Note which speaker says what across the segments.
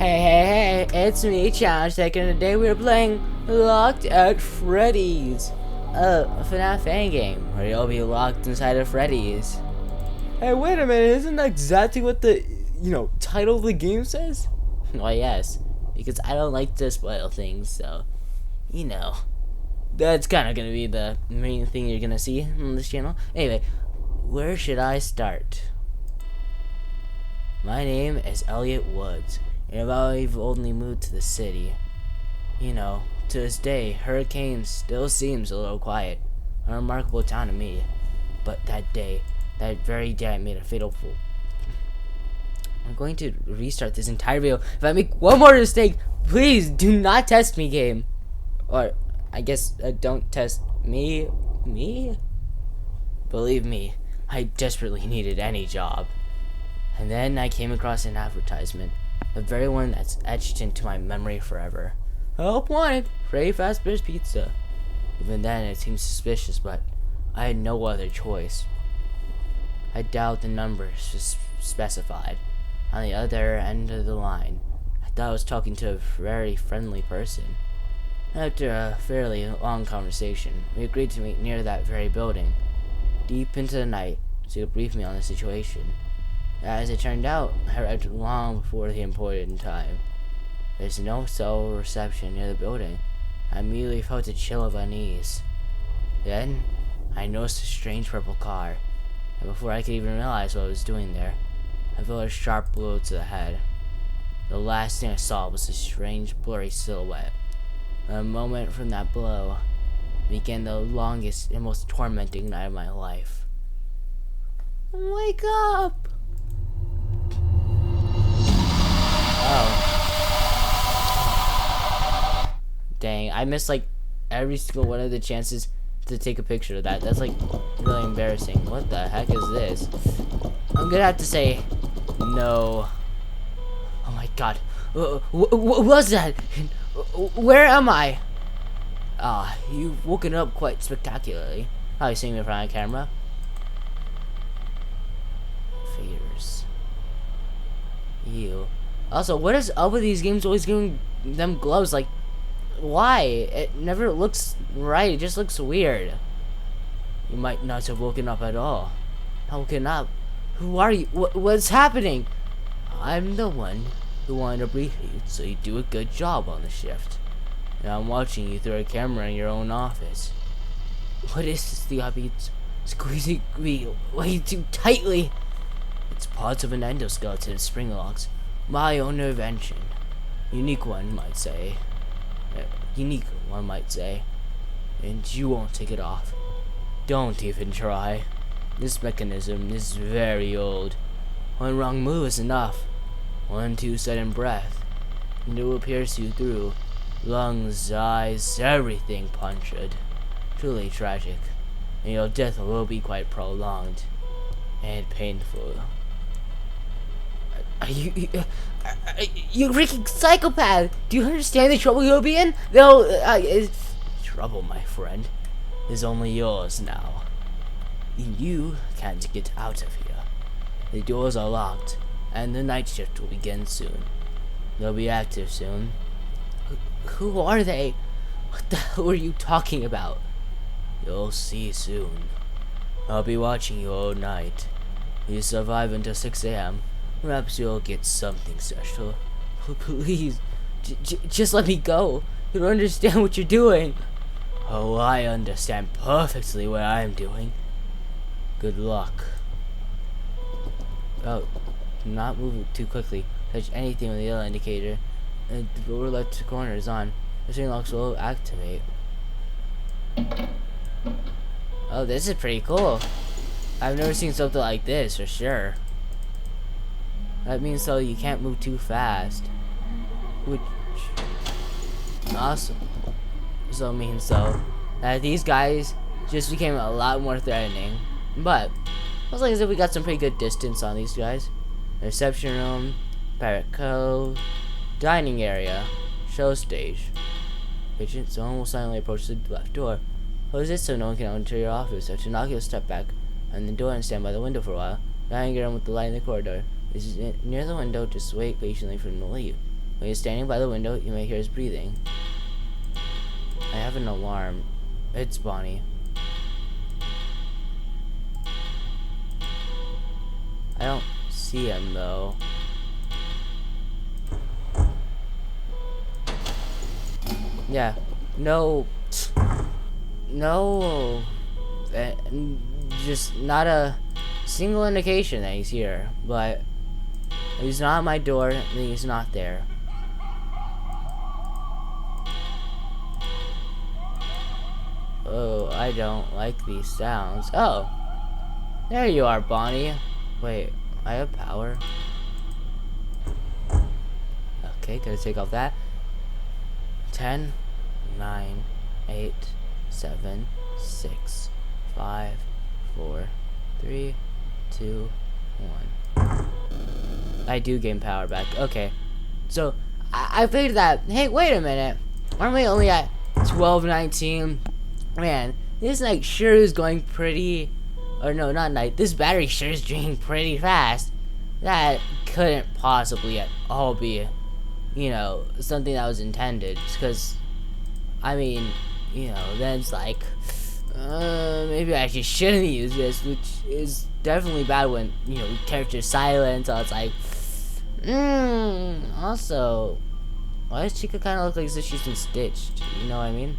Speaker 1: Hey, it's me, Challenge Tech, and today we're playing Locked at Freddy's, a FNAF fan game where you'll be locked inside of Freddy's. Hey, wait a minute, isn't that exactly what the, title of the game says? Well, yes, because I don't like to spoil things, so, that's kind of going to be the main thing you're going to see on this channel. Anyway, where should I start? My name is Elliot Woods, and I've only moved to the city. To this day, Hurricane still seems a little quiet. A remarkable town to me. But that very day, I made a fatal fool. I'm going to restart this entire video. If I make one more mistake, please do not test me, game. Or, I guess, don't test me? Me? Believe me, I desperately needed any job. And then I came across an advertisement, the very one that's etched into my memory forever. Help wanted, Freddy Fazbear's Pizza. Even then, it seemed suspicious, but I had no other choice. I dialed the numbers specified. On the other end of the line, I thought I was talking to a very friendly person. After a fairly long conversation, we agreed to meet near that very building, deep into the night, so he could brief me on the situation. As it turned out, I arrived long before the important time. There's no cell reception near the building. I immediately felt a chill of unease. Then, I noticed a strange purple car, and before I could even realize what I was doing there, I felt a sharp blow to the head. The last thing I saw was a strange, blurry silhouette. A moment from that blow began the longest and most tormenting night of my life. Wake up! Oh. Dang, I missed like every single one of the chances to take a picture of that. That's like really embarrassing. What the heck is this? I'm gonna have to say no. Oh my god. What was that? Where am I? You've woken up quite spectacularly. How you seeing me in front of the camera? Figures. You. Also, what is up with these games always giving them gloves? Like, why? It never looks right. It just looks weird. You might not have woken up at all. Not woken up? Who are you? What's happening? I'm the one who wanted to brief you so you do a good job on the shift. And I'm watching you through a camera in your own office. What is this thing I've been squeezing me way too tightly? It's parts of an endoskeleton spring locks. My own invention. Unique one might say. And you won't take it off. Don't even try. This mechanism is very old. One wrong move is enough. One too sudden breath, and it will pierce you through. Lungs, eyes, everything punctured. Truly tragic. And your death will be quite prolonged. And painful. Are you freaking psychopath! Do you understand the trouble you'll be in? Trouble, my friend, is only yours now. You can't get out of here. The doors are locked, and the night shift will begin soon. They'll be active soon. Who are they? What the hell are you talking about? You'll see soon. I'll be watching you all night. You survive until 6 a.m. Perhaps you'll get something special. Please, just let me go. You don't understand what you're doing. Oh, I understand perfectly what I'm doing. Good luck. Oh, do not move too quickly. Touch anything with the yellow indicator. And the lower left corner is on. The string locks will activate. Oh, this is pretty cool. I've never seen something like this for sure. That means so you can't move too fast. Which awesome. So it means so that these guys just became a lot more threatening. But looks like as if we got some pretty good distance on these guys. Reception room, Pirate Cove, dining area, show stage. Agent Zone will silently approach the left door. Close it so no one can enter your office. After knocking a step back on the door and stand by the window for a while. Dining room with the light in the corridor is near the window. Just wait patiently for them to leave. When he's standing by the window, you may hear his breathing. I have an alarm. It's Bonnie. I don't see him though. Yeah. No. No. Just not a single indication that he's here. But he's not at my door, and he's not there. Oh, I don't like these sounds. Oh. There you are, Bonnie. Wait, I have power. Okay, gotta take off that. 10, 9, 8, 7, 6, 5, 4, 3, 2, 1. I do gain power back. Okay. So, I figured that, hey, wait a minute. Aren't we only at 12:19? Man, this night sure is going pretty... Or no, not night. This battery sure is draining pretty fast. That couldn't possibly at all be, you know, something that was intended. Because, I mean, you know, then it's like, maybe I actually shouldn't use this, which is definitely bad when, you know, character's silent. So it's like, also, why does Chica kind of look like as if she's been stitched? You know what I mean?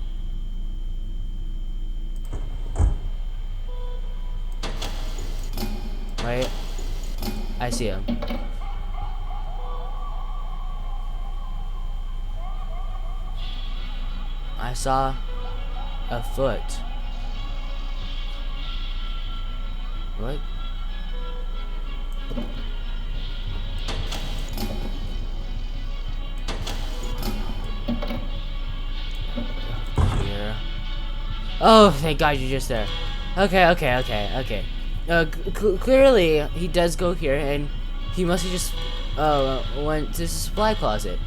Speaker 1: Right? I see him. I saw a foot. What? Here. Oh, thank God you're just there. Okay. Clearly, he does go here, and he must have just went to the supply closet.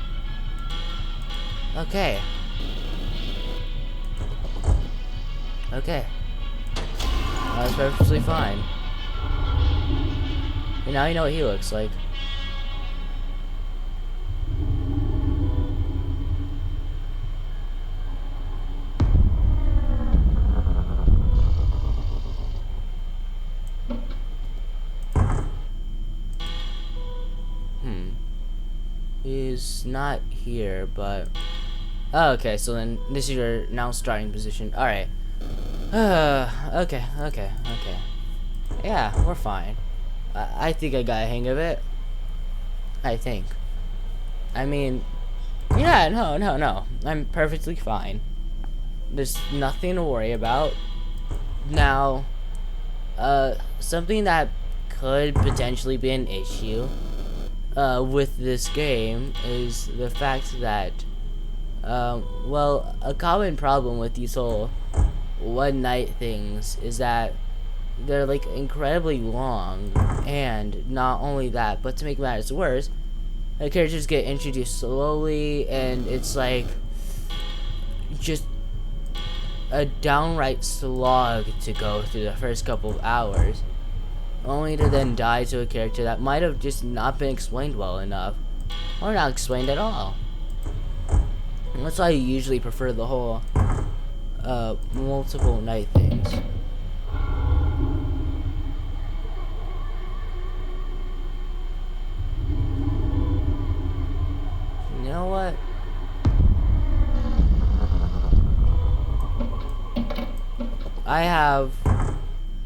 Speaker 1: Okay. That's perfectly fine. And now you know what he looks like. He's not here, but... Oh, okay, so then this is your now starting position. Alright. Okay. Yeah, we're fine. I think I got a hang of it. I think. I mean... Yeah, no. I'm perfectly fine. There's nothing to worry about. Now, something that could potentially be an issue with this game is the fact that, well, a common problem with these whole one night things is that they're like incredibly long, and not only that, but to make matters worse, the characters get introduced slowly, and it's like just a downright slog to go through the first couple of hours, only to then die to a character that might have just not been explained well enough, or not explained at all. And that's why I usually prefer the whole multiple night things. You know what? I have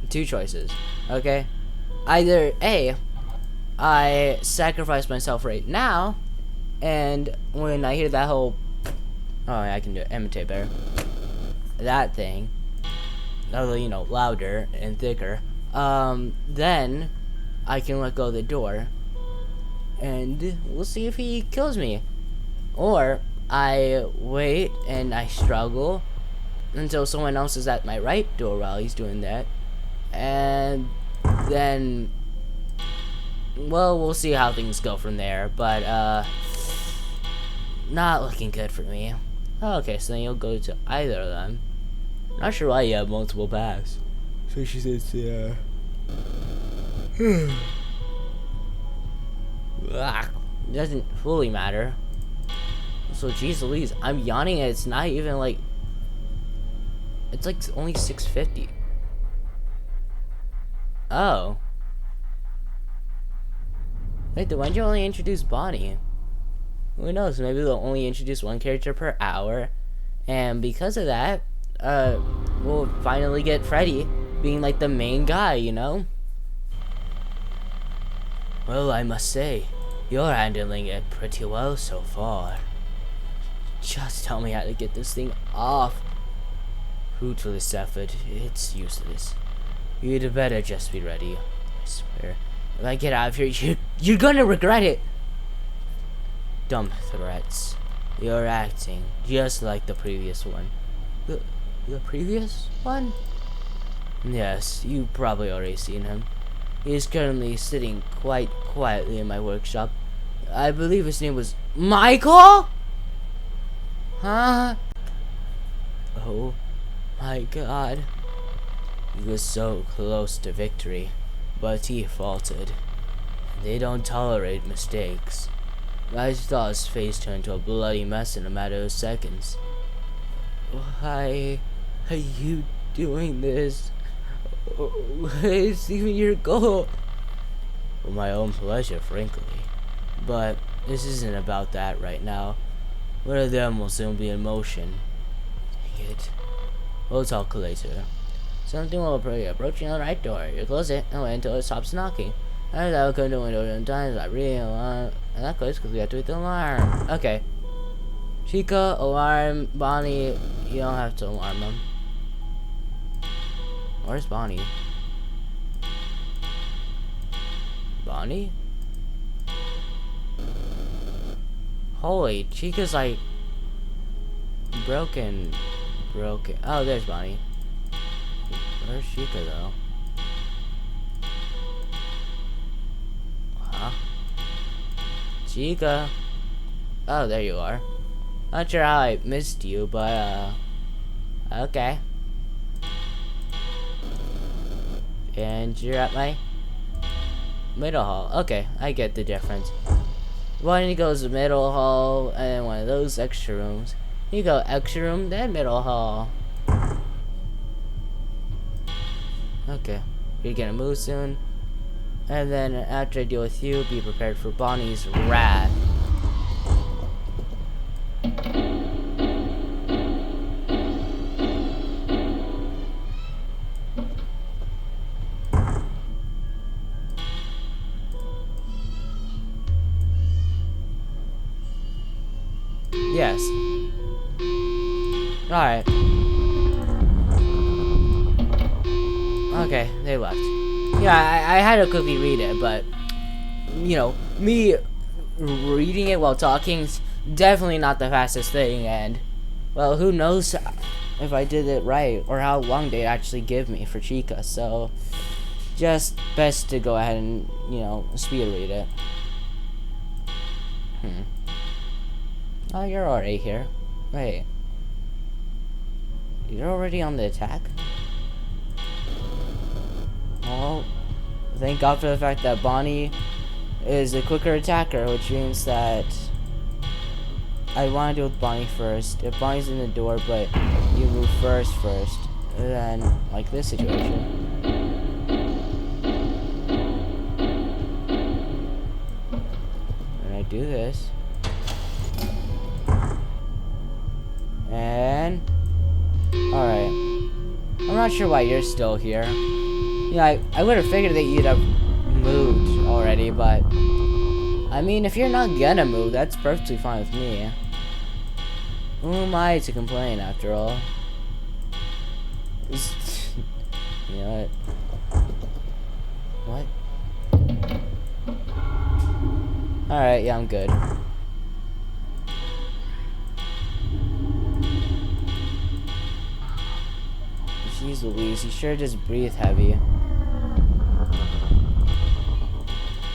Speaker 1: two choices, okay? Either A, I sacrifice myself right now, and when I hear that whole, oh yeah, I can do it, imitate better, that thing, although, you know, louder and thicker, then I can let go of the door, and we'll see if he kills me. Or I wait and I struggle until someone else is at my right door while he's doing that, and then, well, we'll see how things go from there, but not looking good for me. Okay, so then you'll go to either of them. Not sure why you have multiple paths. So she says, yeah. Doesn't fully matter. Also, geez Louise, I'm yawning and it's not even like... It's like only 6:50. Oh. Wait, then why'd you only introduce Bonnie? Who knows, maybe they'll only introduce one character per hour. And because of that, we'll finally get Freddy being like the main guy, you know? Well, I must say, you're handling it pretty well so far. Just tell me how to get this thing off. Fruitless effort, it's useless. You'd better just be ready. I swear, if I get out of here, you're gonna regret it. Dumb threats. You're acting just like the previous one. The previous one? Yes, you've probably already seen him. He is currently sitting quite quietly in my workshop. I believe his name was Michael? Huh? Oh my god. He was so close to victory, but he faltered. They don't tolerate mistakes. I saw his face turn into a bloody mess in a matter of seconds. Why are you doing this? What is even your goal? For my own pleasure, frankly. But this isn't about that right now. One of them will soon be in motion. Dang it. We'll talk later. Something will be approaching the right door. You close it and wait until it stops knocking. And I will come to the window sometimes I really alarm. And that goes because we have to hit the alarm. Okay. Chica, alarm, Bonnie, you don't have to alarm them. Where's Bonnie? Bonnie? Holy, Chica's like broken. Oh, there's Bonnie. Where's Chica though? Huh? Chica? Oh, there you are. Not sure how I missed you, but okay. And you're at my middle hall. Okay, I get the difference. One goes to middle hall, and then one of those extra rooms. You go extra room, then middle hall. Okay, you're gonna move soon. And then after I deal with you, be prepared for Bonnie's wrath. Yes. Alright. Okay, they left. Yeah, I had to quickly read it, but, you know, me reading it while talking is definitely not the fastest thing, and, well, who knows if I did it right, or how long they'd actually give me for Chica, so, just best to go ahead and, you know, speed read it. Oh, you're already here. Wait. You're already on the attack? Well, thank God for the fact that Bonnie is a quicker attacker, which means that I want to deal with Bonnie first. If Bonnie's in the door, but you move first, then, like this situation. And I do this. And alright. I'm not sure why you're still here. Yeah, I would have figured that you'd have moved already, but I mean, if you're not gonna move, that's perfectly fine with me. Who am I to complain, after all? You know what? Alright, yeah, I'm good. Jeez Louise, you sure just breathe heavy.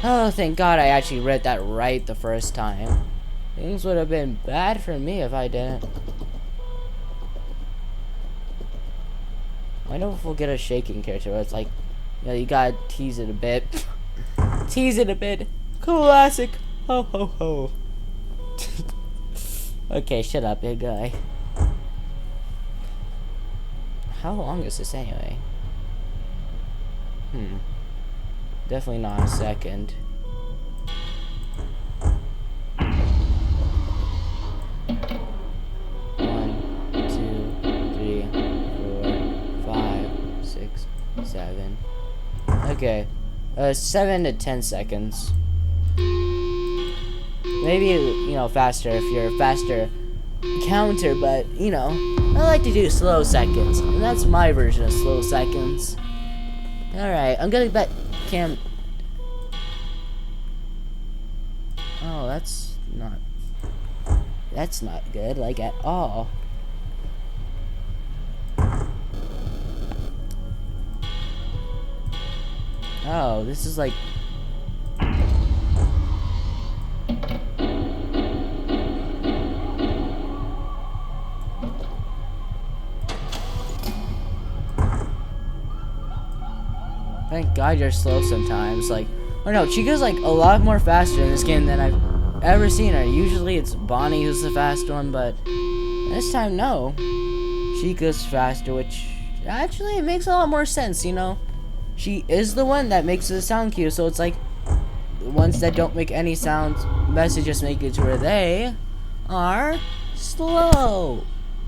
Speaker 1: Oh, thank God I actually read that right the first time. Things would have been bad for me if I didn't. I wonder if we'll get a shaking character where it's like, you know, you gotta tease it a bit. Tease it a bit. Classic. Ho ho ho. I Okay, shut up, big guy. How long is this anyway? Definitely not a second. One, two, three, 4, 5, 6, 7. Okay. 7 to 10 seconds. Maybe, you know, faster if you're a faster counter, but, you know, I like to do slow seconds. And that's my version of slow seconds. Alright, I'm gonna bet Cam... Oh, that's not good, like, at all. Oh, this is like... Thank God you're slow sometimes. Like, oh no, Chica's like a lot more faster in this game than I've ever seen her. Usually it's Bonnie who's the fast one, but this time, no. Chica's faster, which actually it makes a lot more sense, you know? She is the one that makes the sound cue, so it's like the ones that don't make any sounds, messages make it to where they are slow.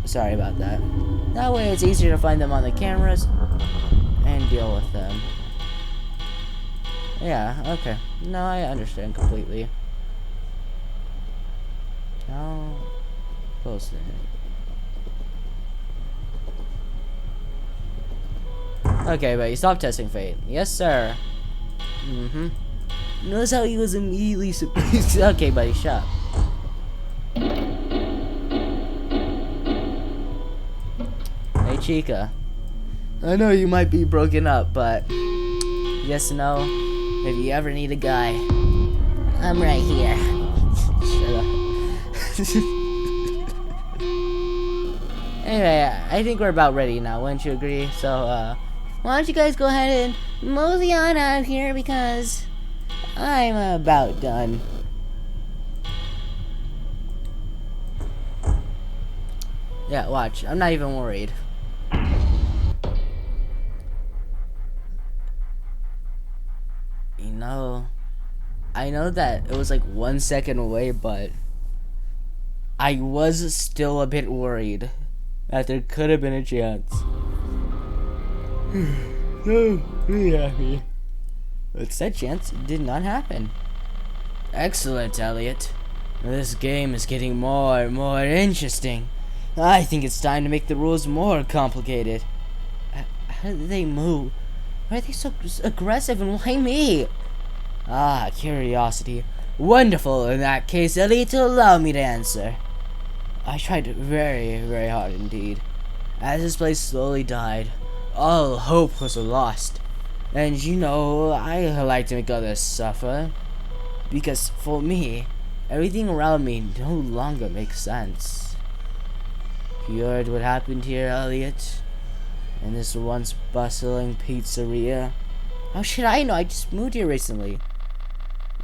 Speaker 1: Sorry about that. That way it's easier to find them on the cameras and deal with them. Yeah, okay. No, I understand completely. How close then? Okay, but you stop testing fate. Yes, sir. Notice how he was immediately okay, buddy, shut up. Hey, Chica. I know you might be broken up, but yes, no. If you ever need a guy, I'm right here. Shut up. Anyway, I think we're about ready now, wouldn't you agree? So, why don't you guys go ahead and mosey on out of here, because I'm about done. Yeah, watch. I'm not even worried. You know, I know that it was like 1 second away, but I was still a bit worried that there could have been a chance. So really happy. But that chance did not happen. Excellent, Elliot. This game is getting more and more interesting. I think it's time to make the rules more complicated. How do they move? Why are they so aggressive, and why me? Ah, curiosity. Wonderful. In that case, Elliot, allow me to answer. I tried very, very hard indeed. As this place slowly died, all hope was lost. And you know, I like to make others suffer. Because for me, everything around me no longer makes sense. You heard what happened here, Elliot? In this once bustling pizzeria? How should I know? I just moved here recently.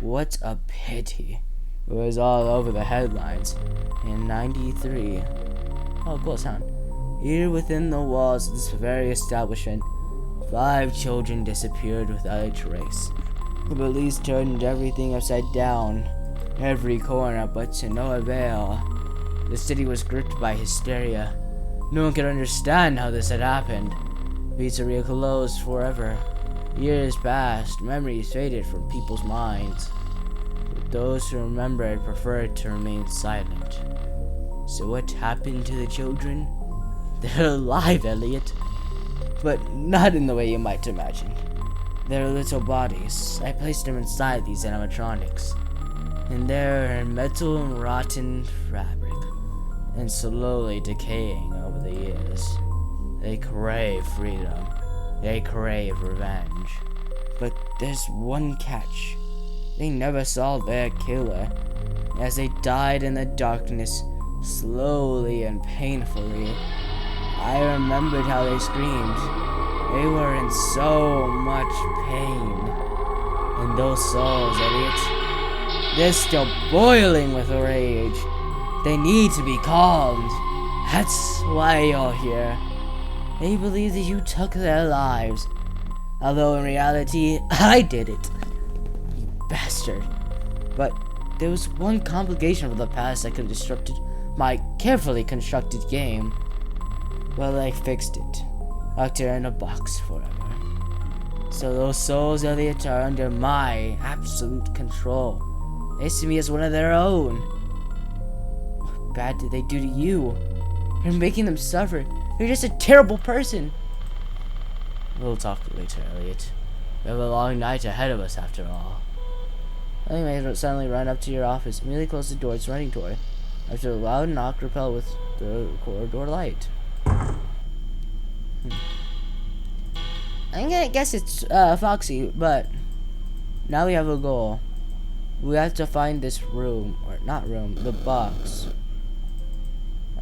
Speaker 1: What a pity. It was all over the headlines in '93. Oh, cool sound. Here within the walls of this very establishment, 5 children disappeared without a trace. The police turned everything upside down, every corner, but to no avail. The city was gripped by hysteria. No one could understand how this had happened. Pizzeria closed forever. Years passed, memories faded from people's minds. But those who remembered preferred to remain silent. So what happened to the children? They're alive, Elliot. But not in the way you might imagine. They're little bodies. I placed them inside these animatronics. And they're in metal and rotten fabric, and slowly decaying over the years. They crave freedom. They crave revenge. But there's one catch. They never saw their killer. As they died in the darkness, slowly and painfully, I remembered how they screamed. They were in so much pain. And those souls, Elliot, they're still boiling with rage. They need to be calmed. That's why you're here. They believe that you took their lives. Although in reality, I did it. You bastard. But there was one complication from the past that could have disrupted my carefully constructed game. Well, I fixed it. Locked her in a box forever. So those souls, Elliot, are under my absolute control. They see me as one of their own. What bad did they do to you? You're making them suffer. You're just a terrible person. We'll talk later, Elliot. We have a long night ahead of us, after all. Anyway, suddenly run up to your office. Immediately close the door it's running toward. After a loud knock, repel with the corridor light. I'm gonna guess it's Foxy, but now we have a goal. We have to find this room, or not room, the box.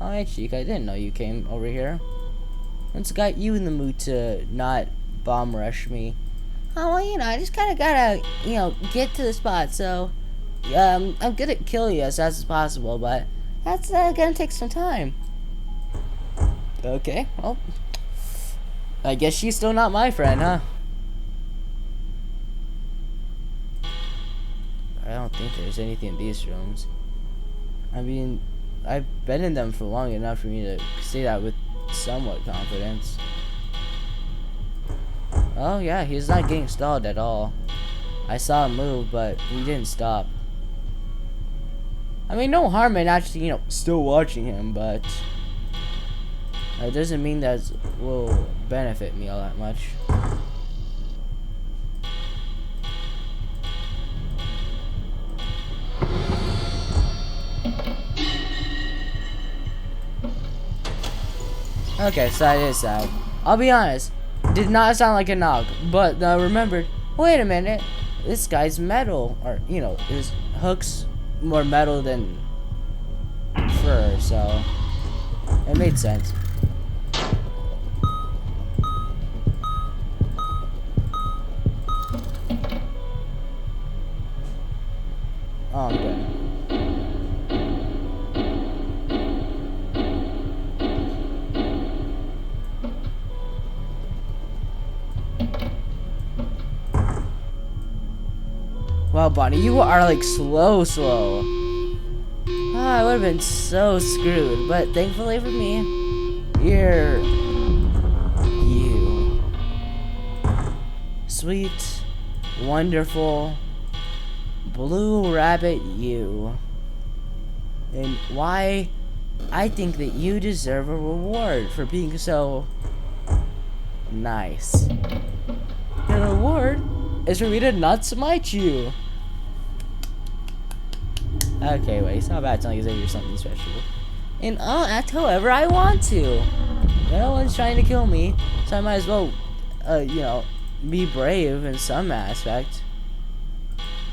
Speaker 1: Alright, Chica, I didn't know you came over here. What's got you in the mood to not bomb rush me? Oh, well, you know, I just kind of gotta, you know, get to the spot, so I'm gonna kill you as fast as possible, but that's gonna take some time. Okay, well, I guess she's still not my friend, huh? I don't think there's anything in these rooms. I mean, I've been in them for long enough for me to say that with somewhat confidence. Oh yeah, he's not getting stalled at all. I saw him move, but he didn't stop. I mean, no harm in actually, you know, still watching him, but that doesn't mean that will benefit me all that much. Okay, so that is sad. I'll be honest, did not sound like a knock, but remembered, wait a minute, this guy's metal, or, you know, his hook's more metal than fur, so it made sense. Oh, I'm good. Wow, Bonnie, you are like slow. Ah, I would have been so screwed, but thankfully for me, you're you. Sweet, wonderful, blue rabbit you. And why I think that you deserve a reward for being so nice. The reward is for me to not smite you. Okay, wait, it's not bad telling Xavier something special. And I'll act however I want to. No one's trying to kill me, so I might as well, you know, be brave in some aspect.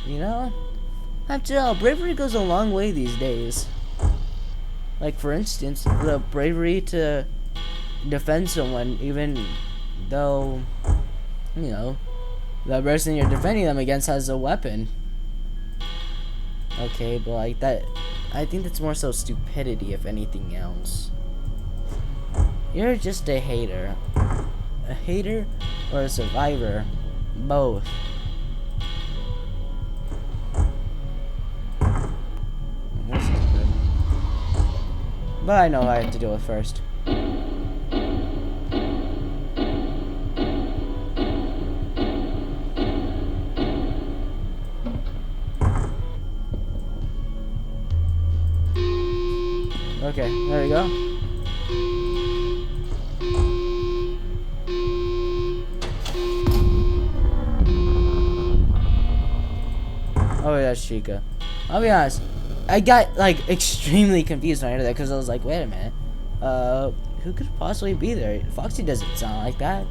Speaker 1: You know? After all, bravery goes a long way these days. Like, for instance, the bravery to defend someone even though, you know, the person you're defending them against has a weapon. Okay, but like that, I think that's more so stupidity if anything else. You're just a hater. A hater or a survivor. Both. This is good. But I know what I have to deal with first. Okay, there we go. Oh, that's Chica. I'll be honest, I got like extremely confused when I heard that because I was like, wait a minute, who could possibly be there? Foxy doesn't sound like that.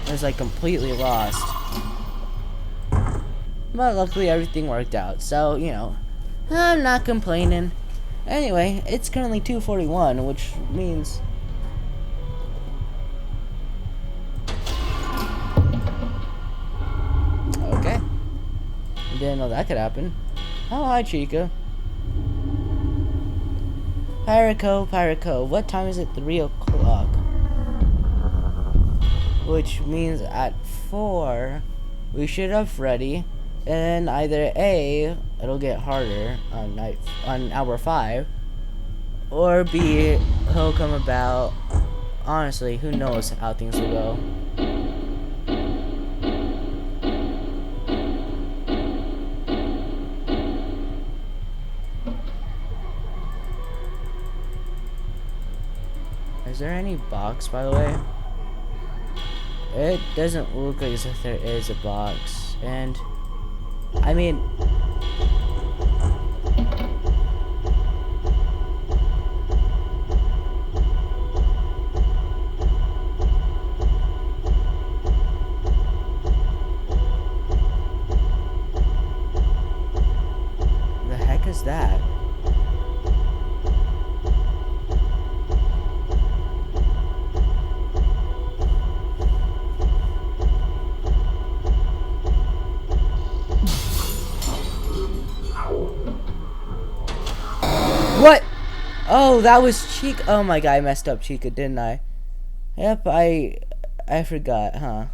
Speaker 1: I was like completely lost. But luckily everything worked out, so, you know, I'm not complaining. Anyway, it's currently 2:41, which means... Okay. Didn't know that could happen. Oh, hi, Chica. Pyrico, what time is it? 3 o'clock. Which means at 4, we should have Freddy. And either A, it'll get harder on hour 5. Or B, he'll come about. Honestly, who knows how things will go. Is there any box, by the way? It doesn't look like as if there is a box. And, I mean... the heck is that? What? Oh, that was Chica. Oh my god, I messed up Chica, didn't I? Yep, I forgot, huh?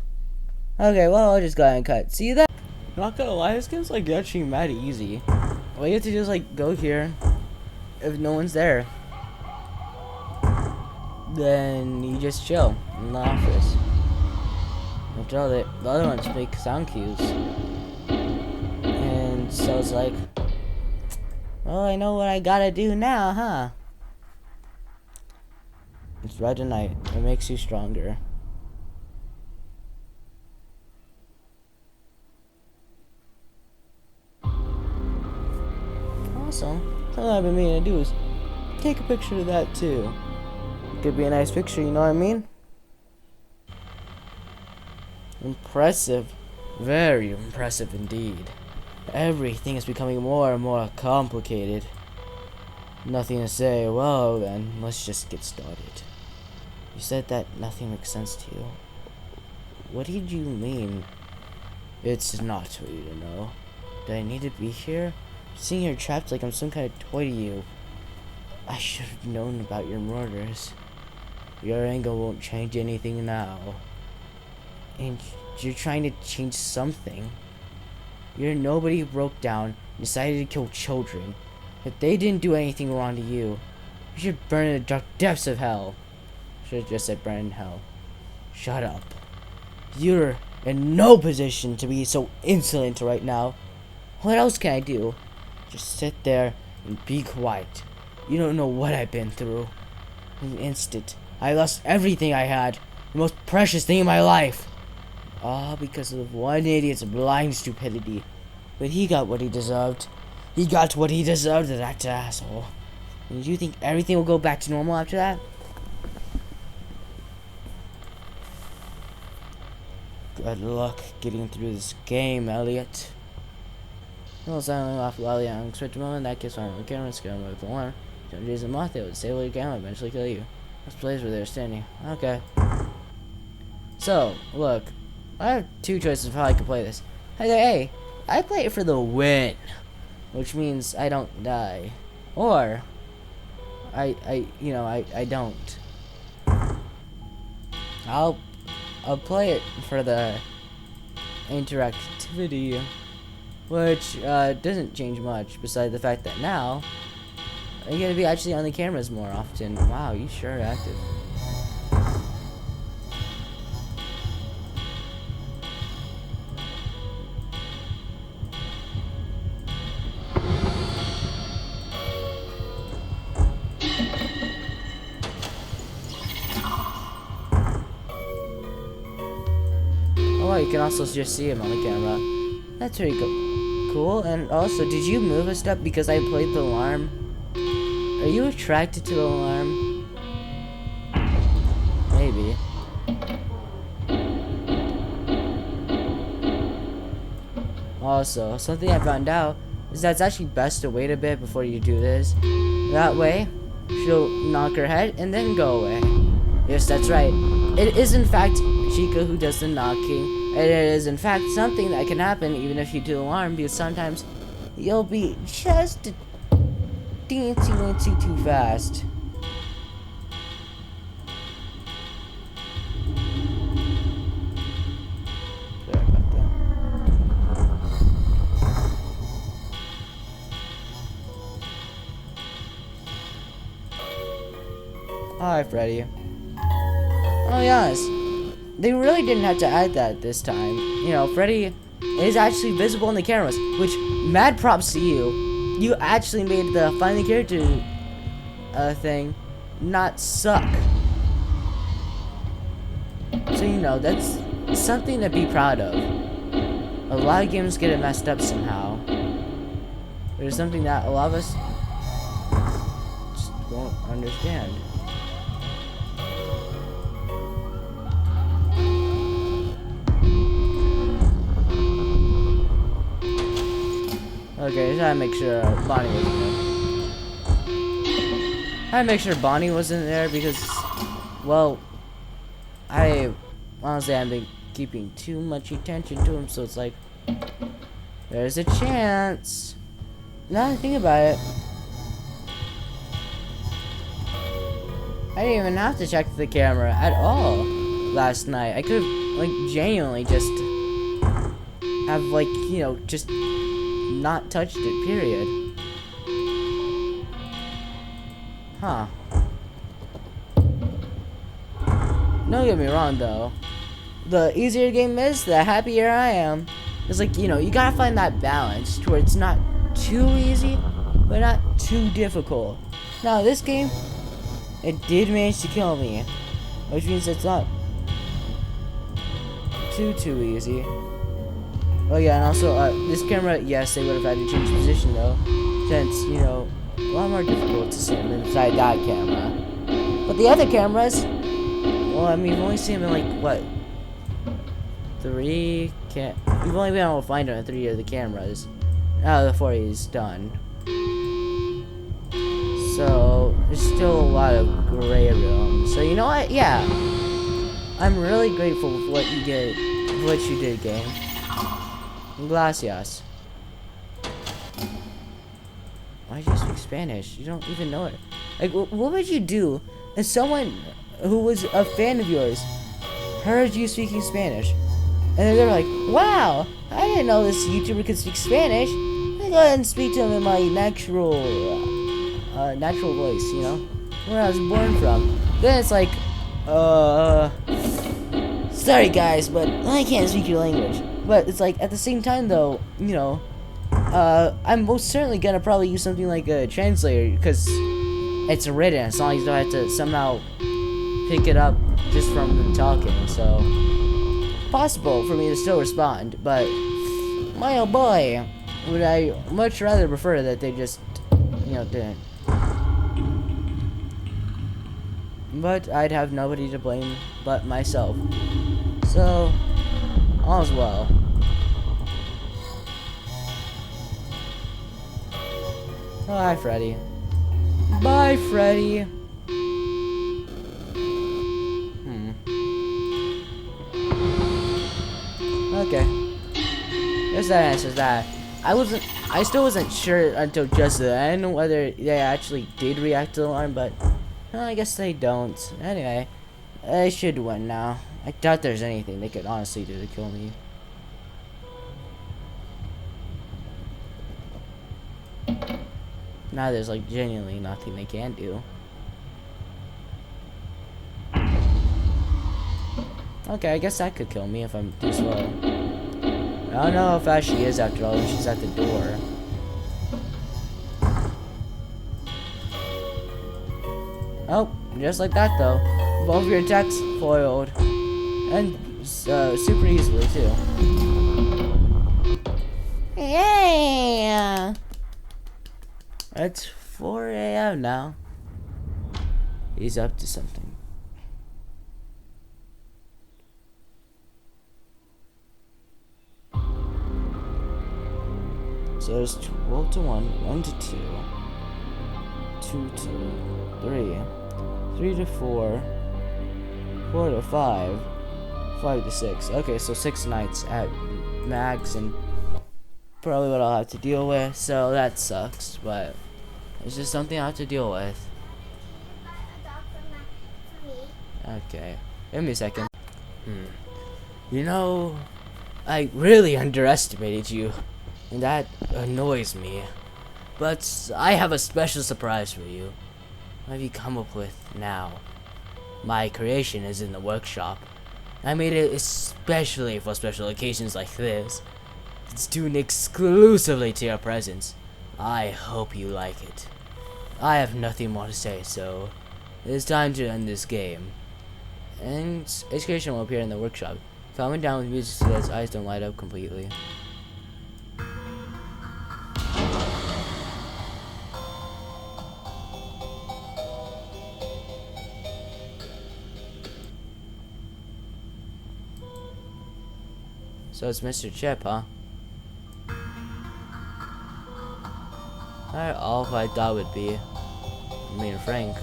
Speaker 1: Okay, well, I'll just go ahead and cut. See that? Not gonna lie, this game's like actually mad easy. All you have to do is like go here. If no one's there, then you just chill in the office. Until the other ones make sound cues. And so it's like, well, I know what I gotta do now, huh? It's red tonight. It makes you stronger. Also, something I've been meaning to do is take a picture of that too. It could be a nice picture, you know what I mean? Impressive. Very impressive indeed. Everything is becoming more and more complicated. Nothing to say. Well then, let's just get started. You said that nothing makes sense to you. What did you mean? It's not for you to know. Do I need to be here? Sitting here trapped like I'm some kind of toy to you. I should have known about your murders. Your anger won't change anything now. And you're trying to change something. You're nobody who broke down and decided to kill children. If they didn't do anything wrong to you, you should burn in the dark depths of hell. Should have just said burn in hell. Shut up. You're in no position to be so insolent right now. What else can I do? Just sit there and be quiet. You don't know what I've been through. In an instant, I lost everything I had. The most precious thing in my life. All because of one idiot's blind stupidity. But he got what he deserved. He got what he deserved, that asshole. And do you think everything will go back to normal after that? Good luck getting through this game, Elliot. Well, silently off loudly on unexpected moment, that kid's on the camera, scare him with the alarm. Don't use a moth, they would disable your camera and eventually kill you. This place where they're standing. Okay. So, look. I have two choices of how I can play this. Either A, I play it for the win, which means I don't die. Or, I don't. I'll play it for the interactivity, which doesn't change much, besides the fact that now I'm gonna be actually on the cameras more often. Wow, you sure are active. Oh, you can also just see him on the camera. That's pretty cool. And also, did you move a step because I played the alarm? Are you attracted to the alarm? Maybe. Also, something I found out is that it's actually best to wait a bit before you do this. That way, she'll knock her head and then go away. Yes, that's right. It is in fact Chica who does the knocking. And it is in fact something that can happen even if you do the alarm, because sometimes you'll be just dancing too fast. Sorry about that. Hi, Freddy. Oh yes, they really didn't have to add that this time. You know, Freddy is actually visible in the cameras, which mad props to you. You actually made the find the character thing not suck. So you know, that's something to be proud of. A lot of games get it messed up somehow. There's something that a lot of us just won't understand. Okay, just gotta make sure Bonnie wasn't there. I had to make sure Bonnie wasn't there because, well, I honestly haven't been keeping too much attention to him, so it's like, there's a chance. Now that I think about it, I didn't even have to check the camera at all last night. I could have, like, genuinely just have, like, you know, just not touched it, period. Huh. Don't get me wrong, though. The easier a game is, the happier I am. It's like, you know, you gotta find that balance to where it's not too easy, but not too difficult. Now, this game, it did manage to kill me, which means it's not too easy. Oh yeah, and also, this camera, yes, they would have had to change position, though, since, you know, a lot more difficult to see them inside that camera. But the other cameras, well, I mean, we've only seen them in, like, what, 3? We've only been able to find them in 3 of the cameras out of the 4 he's done. So, there's still a lot of gray room. So, you know what? Yeah. I'm really grateful for what you did, game. Gracias. Why did you speak Spanish? You don't even know it. Like, what would you do if someone who was a fan of yours heard you speaking Spanish? And then they're like, wow, I didn't know this YouTuber could speak Spanish. Let me go ahead and speak to him in my natural voice, you know? Where I was born from. Then it's like, sorry guys, but I can't speak your language. But it's like, at the same time though, you know, I'm most certainly gonna probably use something like a translator, because it's written. It's not like you don't have to somehow pick it up just from them talking, so possible for me to still respond, but my oh boy, would I much rather prefer that they just, you know, didn't. But I'd have nobody to blame but myself, so all's well. Oh, hi, Freddy. Bye, Freddy. Okay. Guess that answers that. I still wasn't sure until just then whether they actually did react to the alarm, but I guess they don't. Anyway, I should win now. I doubt there's anything they could honestly do to kill me. Now there's like genuinely nothing they can do. Okay, I guess that could kill me if I'm too slow. I don't know how fast she is after all when she's at the door. Oh, just like that though. Both of your attacks foiled. And super easily too. Yeah. It's 4 a.m. now. He's up to something. So there's 12 to 1, 1 to 2, 2 to 3, 3 to 4, 4 to 5, 5 to 6. Okay, so 6 nights at max, and probably what I'll have to deal with, so that sucks, but it's just something I have to deal with. Okay, give me a second. You know, I really underestimated you, and that annoys me. But I have a special surprise for you. What have you come up with now? My creation is in the workshop. I made it especially for special occasions like this. It's tuned exclusively to your presence. I hope you like it. I have nothing more to say, so it's time to end this game. And its creation will appear in the workshop. Calming down with music so that his eyes don't light up completely. So it's Mr. Chip, huh? Alright, all I thought would be. Me and Frank.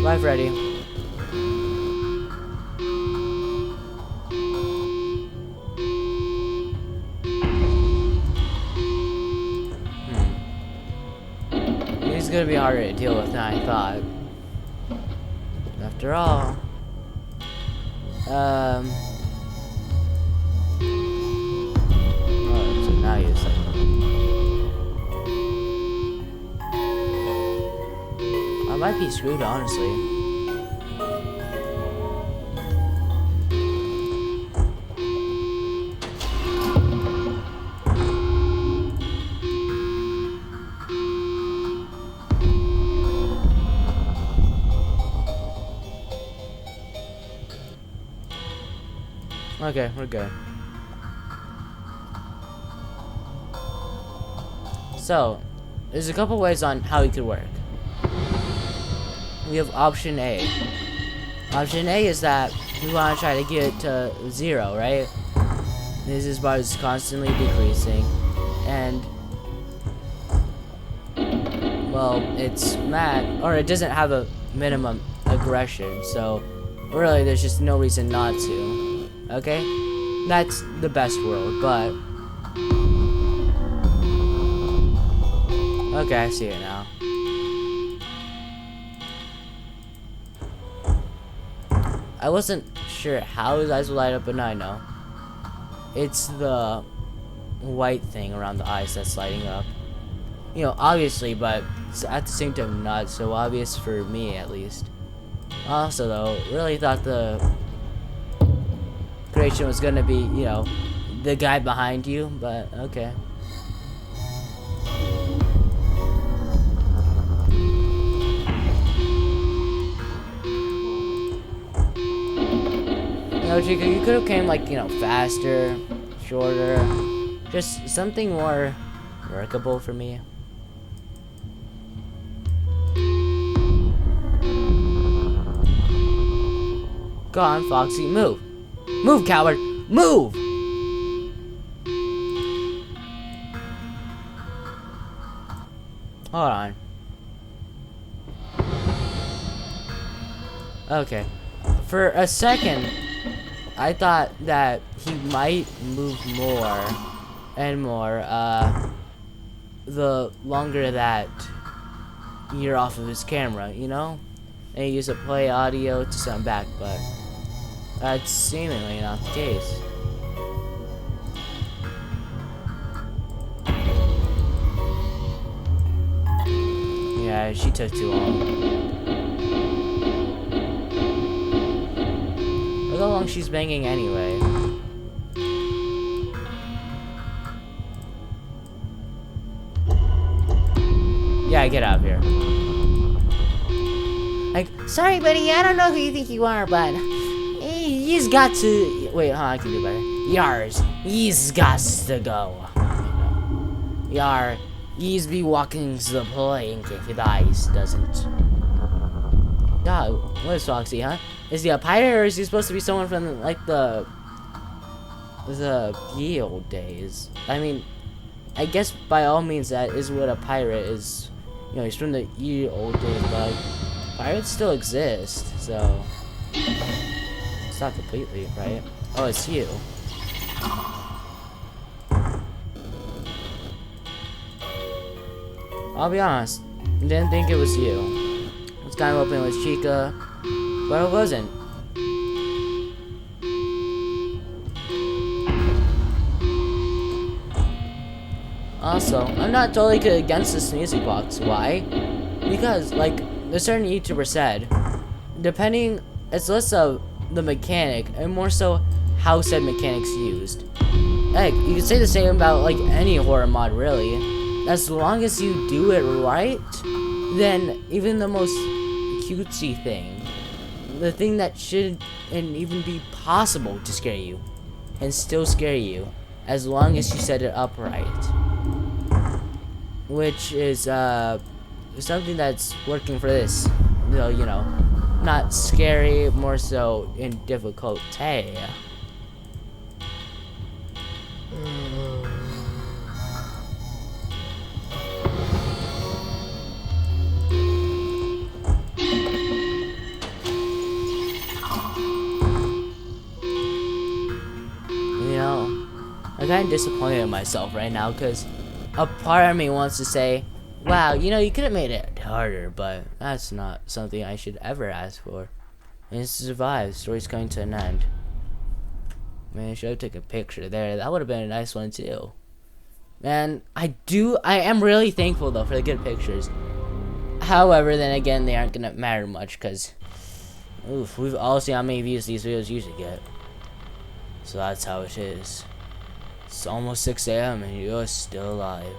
Speaker 1: Bye, Freddy. He's gonna be harder to deal with than I thought. After all, oh, so now you say. I might be screwed, honestly. Okay, we're good. So, there's a couple ways on how it could work. We have option A. Option A is that we want to try to get it to 0, right? This bar is constantly decreasing, and well, it's mad, or it doesn't have a minimum aggression, so really there's just no reason not to. Okay? That's the best world, but okay, I see it now. I wasn't sure how his eyes will light up, but now I know. It's the white thing around the eyes that's lighting up. You know, obviously, but it's at the same time not so obvious for me, at least. Also, though, really thought the creation was gonna be, you know, the guy behind you, but okay. You know, Chica, you could have came like, you know, faster, shorter, just something more workable for me. Go on, Foxy, move. Move, coward! Move! Hold on. Okay. For a second, I thought that he might move more and more, the longer that you're off of his camera, you know? And you use a play audio to sound back, but that's seemingly not the case. Yeah, she took too long. Look how long she's banging anyway. Yeah, get out of here. Like, sorry buddy, I don't know who you think you are, but he's got to... Wait, hold on, I can do better. Yars, he's got to go. Yar, he's be walking the plank if his eyes doesn't. God, what is Foxy, huh? Is he a pirate or is he supposed to be someone from, like, the the ye old days. I mean, I guess by all means that is what a pirate is. You know, he's from the ye old days, but pirates still exist, so it's not completely right. Oh, it's you. I'll be honest, didn't think it was you. I was kind of hoping it was Chica, but it wasn't. Also, I'm not totally against this music box. Why? Because, like, a certain YouTuber said, depending, it's less of the mechanic and more so how said mechanic's used. Heck, you could say the same about, like, any horror mod, really. As long as you do it right, then even the most cutesy thing, the thing that shouldn't even be possible to scare you, and still scare you, as long as you set it up right. Which is, something that's working for this. You know, not scary, more so in difficulty. You know, I'm kind of disappointed in myself right now, because a part of me wants to say, wow, you know, you could have made it harder, but that's not something I should ever ask for. And it's to survive. Story's coming to an end. Man, I should have taken a picture there. That would have been a nice one, too. Man, I am really thankful, though, for the good pictures. However, then again, they aren't going to matter much, because, oof, we've all seen how many views these videos usually get. So that's how it is. It's almost 6 a.m. and you're still alive.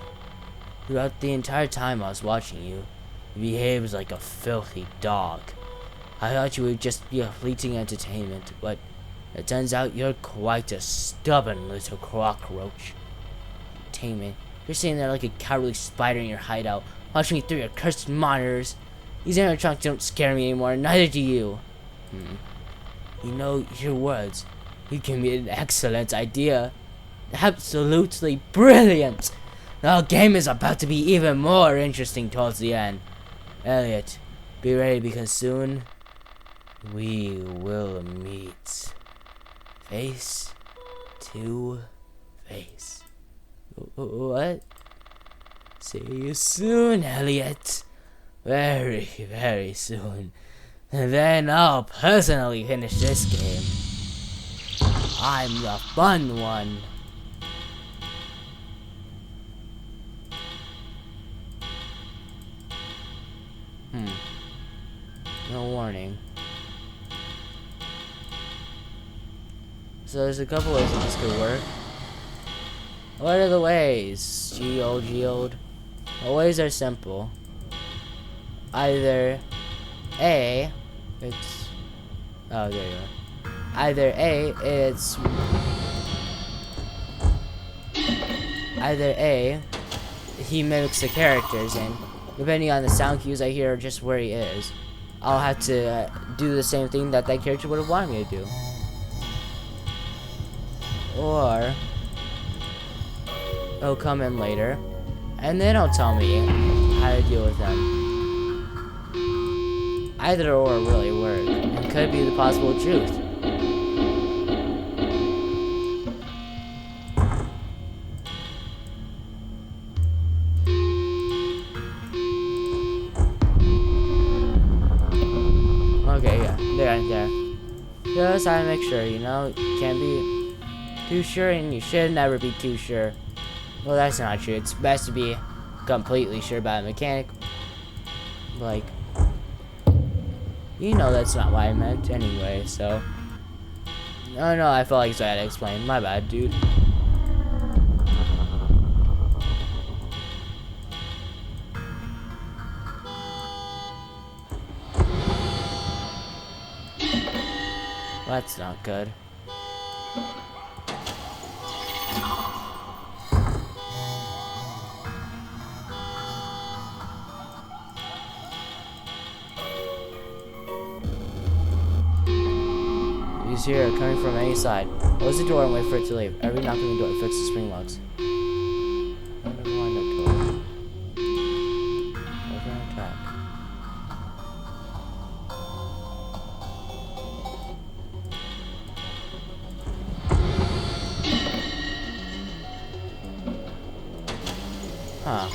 Speaker 1: Throughout the entire time I was watching you, you behaved like a filthy dog. I thought you would just be a fleeting entertainment, but it turns out you're quite a stubborn little cockroach. Entertainment? You're sitting there like a cowardly spider in your hideout, watching me through your cursed monitors. These animatronics don't scare me anymore, neither do you. You know your words. You gave me an excellent idea. Absolutely brilliant. The game is about to be even more interesting towards the end. Elliot, be ready because soon we will meet face to face. What? See you soon, Elliot. Very, very soon. And then I'll personally finish this game. I'm the fun one. No warning. So there's a couple ways that this could work. What are the ways? Geode. The ways are simple. Either A, it's... Oh, there you are. Either A, he mimics the characters, and depending on the sound cues I hear or just where he is, I'll have to do the same thing that character would have wanted me to do. Or he'll come in later, and then he'll tell me how to deal with them. Either or really work, and could be the possible truth. Okay, yeah, there. Just gotta make sure, you know, you can't be too sure, and you should never be too sure. Well, that's not true. It's best to be completely sure about a mechanic. Like, you know that's not what I meant anyway, so. No, I felt like I had to explain. My bad, dude. That's not good. You He's here, coming from any side. Close the door and wait for it to leave. Every knock on the door, fix the spring locks. Never mind that door. Over an attack. Huh.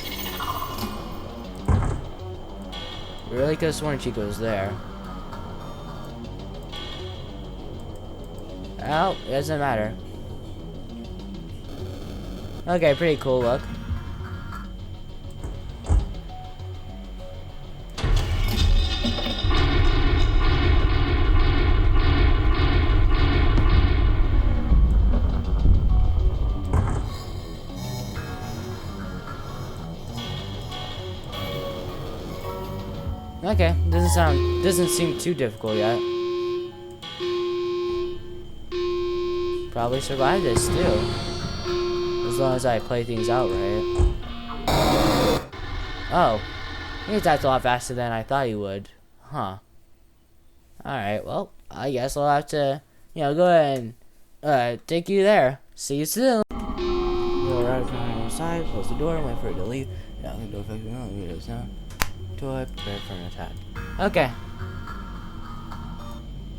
Speaker 1: Really could have sworn Chica was there. Oh, it doesn't matter. Okay, pretty cool look. Okay, doesn't seem too difficult yet. Probably survive this too. As long as I play things out right. Oh. He attacked a lot faster than I thought he would. Huh. Alright, well, I guess I'll have to, go ahead and take you there. See you soon. Go right from the side, close the door, and wait for it to leave. Yeah, I'm gonna go fix it. Toy, prepare for an attack. Okay.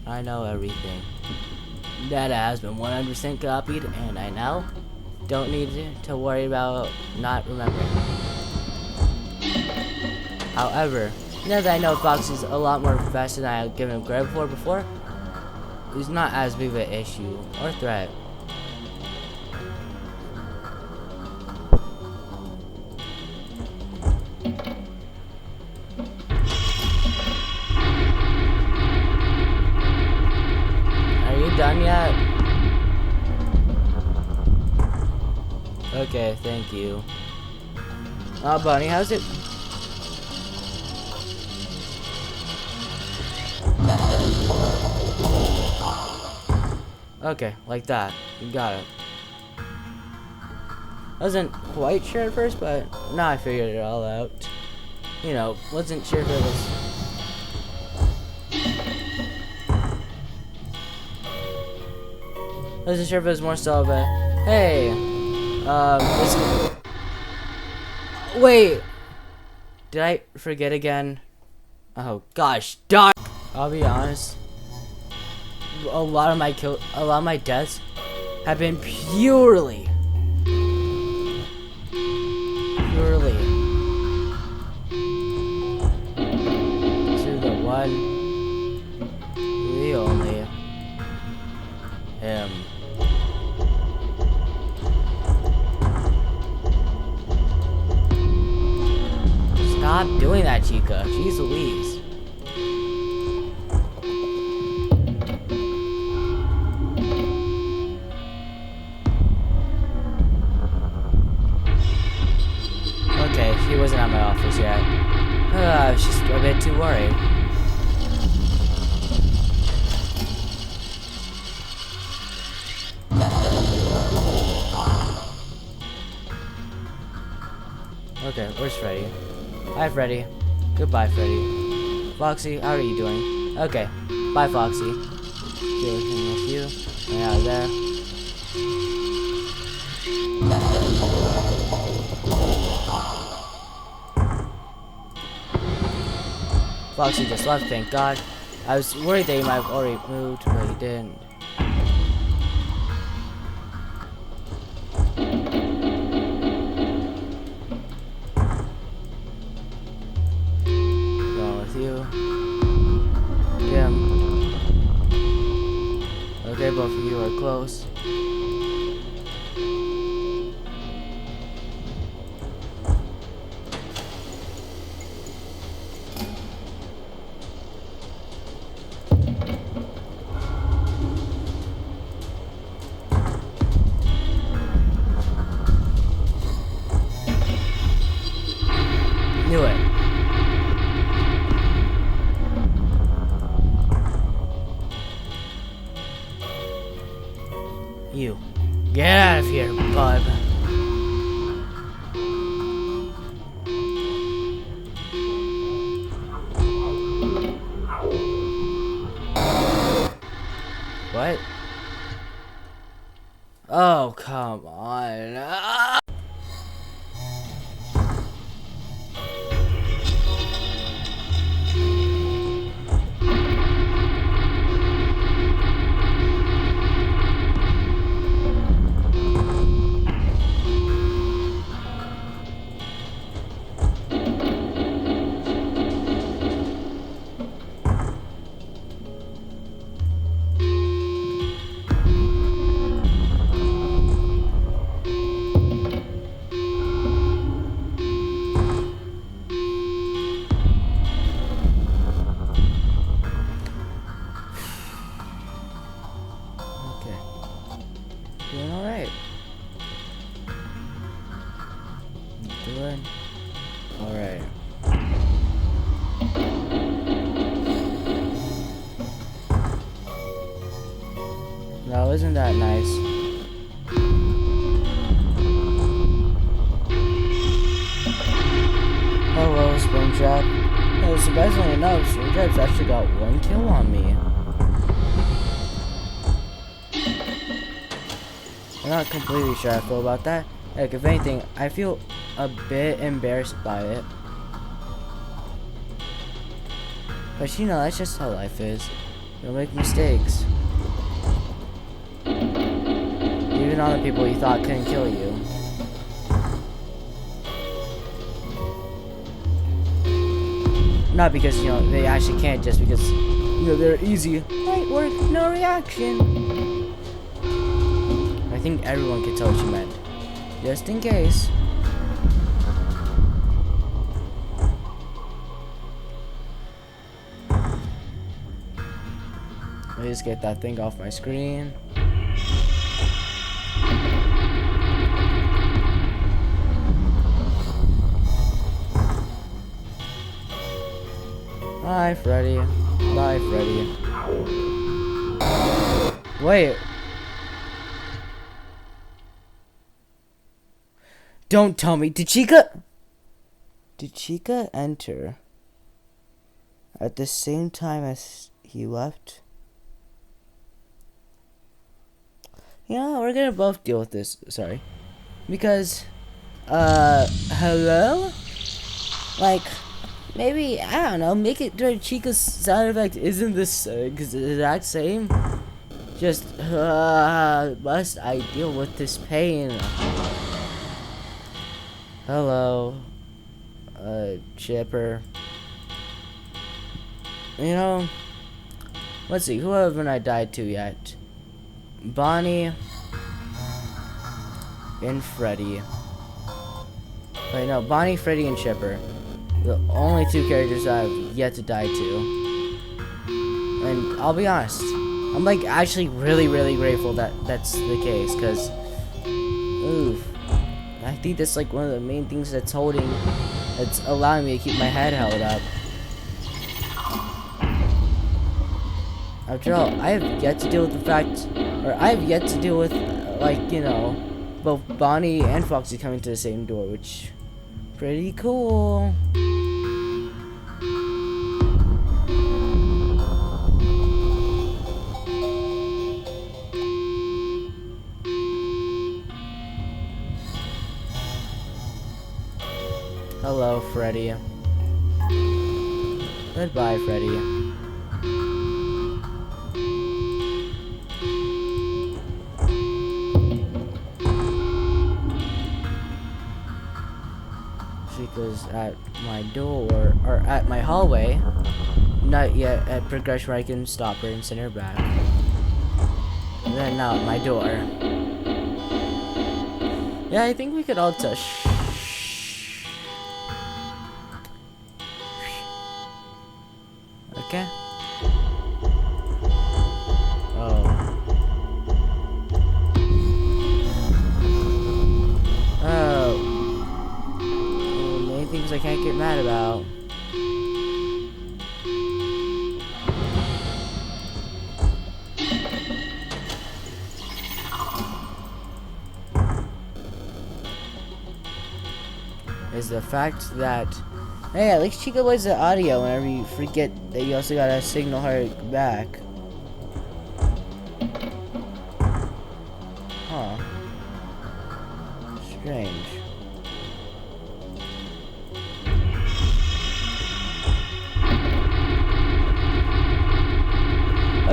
Speaker 1: I know everything. Data has been 100% copied, and I now don't need to worry about not remembering. However, now that I know Foxy's a lot more faster than I've given him credit for before, it's not as big of an issue or threat. Done yet? Okay, thank you. Oh, Bunny, how's it? Okay, like that. You got it. Wasn't quite sure at first, but now I figured it all out. Wasn't sure if it was. I wasn't sure if it was more so of a, hey, wait, did I forget again? Oh gosh, darn! I'll be honest, a lot of my deaths have been purely to the one, the only, him. Stop doing that, Chica. Jeez Louise. Okay, he wasn't at my office yet. I was just a bit too worried. Okay, where's Freddy? Hi, Freddy. Goodbye, Freddy. Foxy, how are you doing? Okay, bye, Foxy. Do everything with you. And out of there. Foxy just left, thank God. I was worried that he might have already moved, but he didn't. Okay, both of you are close. Knew it. You. come on. Ah! Doing alright. Doing alright. No, isn't that nice? Hello, Springtrap. No, surprisingly enough, Springtrap's actually got 1 kill on me. I'm not completely sure I feel about that. Like, if anything, I feel a bit embarrassed by it. But you know, that's just how life is. You'll make mistakes. Even on the people you thought couldn't kill you. Not because, you know, they actually can't, just because, you know, they're easy. Light work, no reaction. I think everyone could tell what you meant. Just in case. Let me just get that thing off my screen. Bye, Freddy. Bye, Freddy. Wait. Don't tell me. Did Chica enter at the same time as he left? Yeah, we're gonna both deal with this. Sorry. Because, hello? Like, maybe, I don't know, make it during Chica's sound effect isn't this exact same. Just, must I deal with this pain? Hello, Chipper. You know, let's see, who haven't I died to yet? Bonnie and Freddy. Wait, no, Bonnie, Freddy, and Chipper. The only 2 characters I've yet to die to. And I'll be honest, I'm like actually really grateful that that's the case, because oof, I think that's like one of the main things that's allowing me to keep my head held up. After all, I have yet to deal with the fact, or I have yet to deal with, like, you know, both Bonnie and Foxy coming to the same door, which pretty cool. Hello, Freddy. Goodbye, Freddy. Chica's at my door, or at my hallway. Not yet at progression where I can stop her and send her back. And then now at my door. Yeah, I think we could all touch. Okay. Oh. Many things I can't get mad about. Is the fact that, hey, at least Chica plays the audio whenever you forget that you also gotta signal her back. Huh.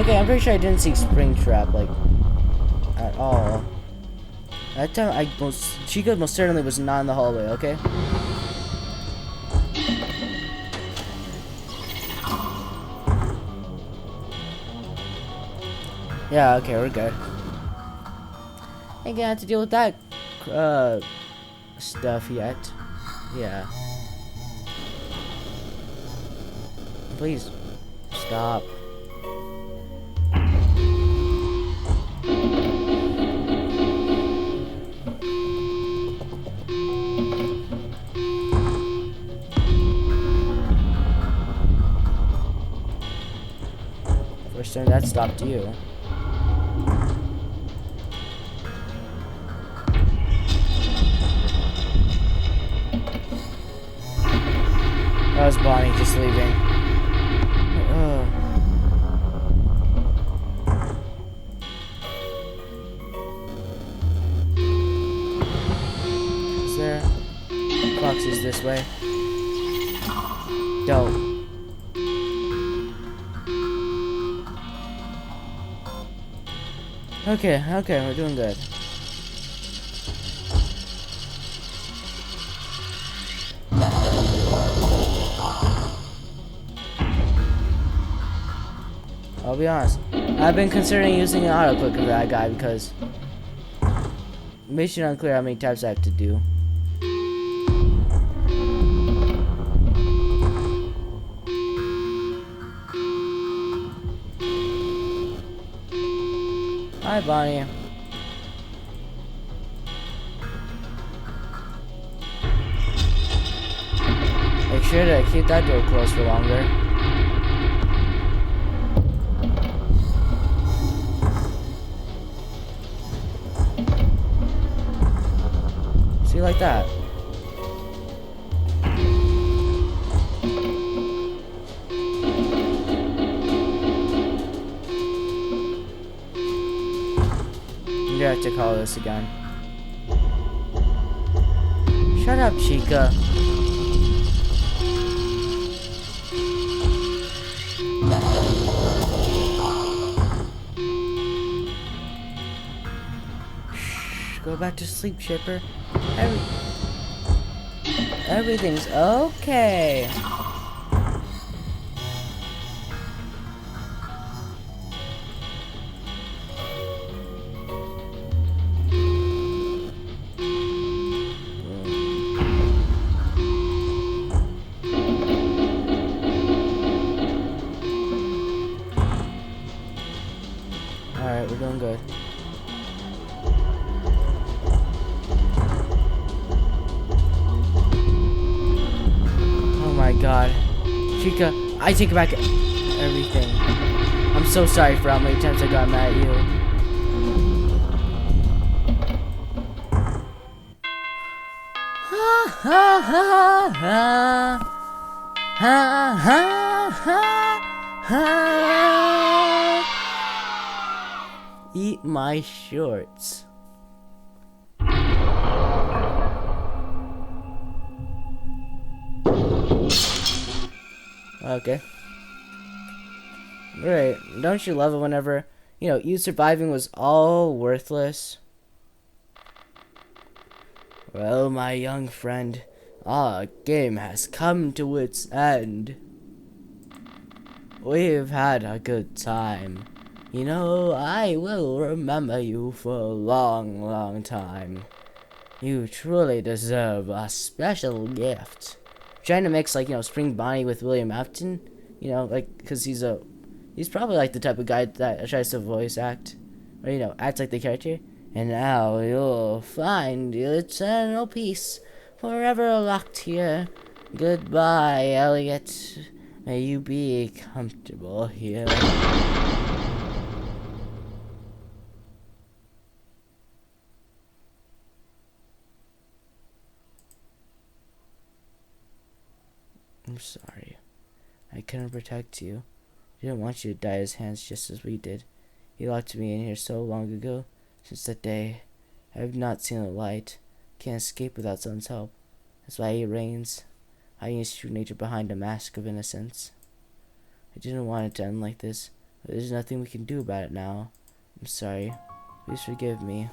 Speaker 1: Okay, I'm pretty sure I didn't see Springtrap, like, at all. That time, Chica most certainly was not in the hallway, okay? Yeah, okay, we're good. Ain't gonna have to deal with that, stuff yet. Yeah. Please, stop. First time that stopped you. That was Bonnie just leaving. Is there? Fox is this way. Dope. Okay, we're doing good. I'll be honest. I've been considering using an autoclick of that guy because mission unclear how many types I have to do. Hi, Bonnie. Make sure to keep that door closed for longer. See, like that. You have to call this again. Shut up, Chica. Shh, go back to sleep, Chipper. Everything's okay. Alright, we're doing good. Oh my god. Chica, I take back everything. I'm so sorry for how many times I got mad at you. Ha ha ha ha. Ha ha ha ha. Eat my shorts. Okay. Right. Don't you love it whenever, you surviving was all worthless? Well, my young friend, our game has come to its end. We've had a good time. I will remember you for a long, long time. You truly deserve a special gift. I'm trying to mix, Spring Bonnie with William Afton. Because he's probably, the type of guy that tries to voice act. Or, act like the character. And now you'll find eternal peace, forever locked here. Goodbye, Elliot. May you be comfortable here. I'm sorry. I couldn't protect you. I didn't want you to die at his hands just as we did. He locked me in here so long ago. Since that day, I have not seen the light. Can't escape without someone's help. That's why it rains. Hiding his true nature behind a mask of innocence. I didn't want it to end like this. There's nothing we can do about it now. I'm sorry. Please forgive me.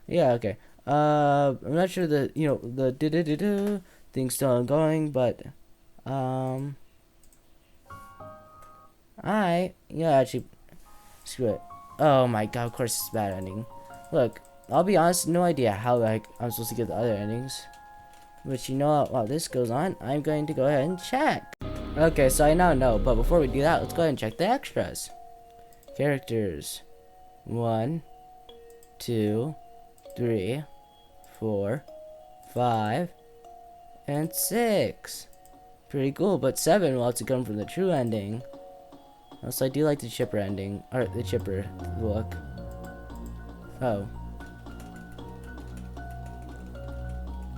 Speaker 1: Yeah, okay. I'm not sure that, the do thing's still ongoing, but, actually, screw it. Oh my god, of course it's a bad ending. Look, I'll be honest, no idea how, I'm supposed to get the other endings. But you know what, while this goes on, I'm going to go ahead and check. Okay, so I now know, but before we do that, let's go ahead and check the extras. Characters. 1, 2, 3, 4, 5, and 6. Pretty cool, but 7 will have to come from the true ending. Also, I do like the Chipper ending, or the Chipper look. Oh.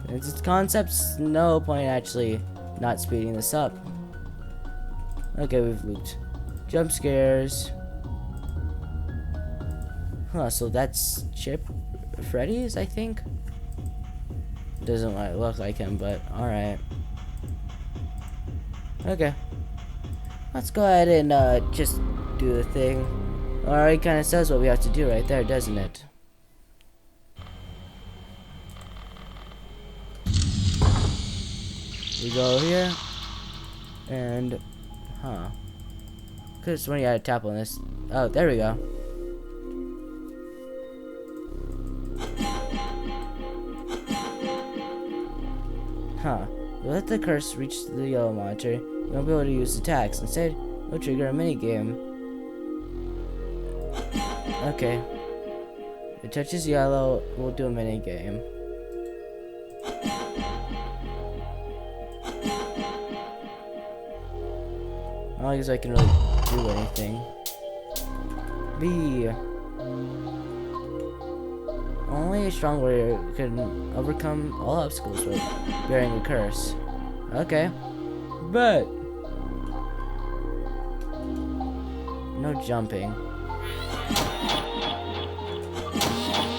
Speaker 1: It's concepts, no point actually not speeding this up. Okay, we've looped. Jump scares. Huh, so that's Freddy's, I think? Doesn't look like him, but alright. Okay. Let's go ahead and just do the thing. Alright, kind of says what we have to do right there, doesn't it? We go here. And, could've sworn you had a tap on this. Oh, there we go. We'll let the curse reach the yellow monitor. You won't be able to use attacks. Instead, we'll trigger a minigame. Okay. If it touches yellow, we'll do a minigame. I don't guess I can really do anything. B. Only a strong warrior can overcome all obstacles with bearing a curse. Okay. But no jumping.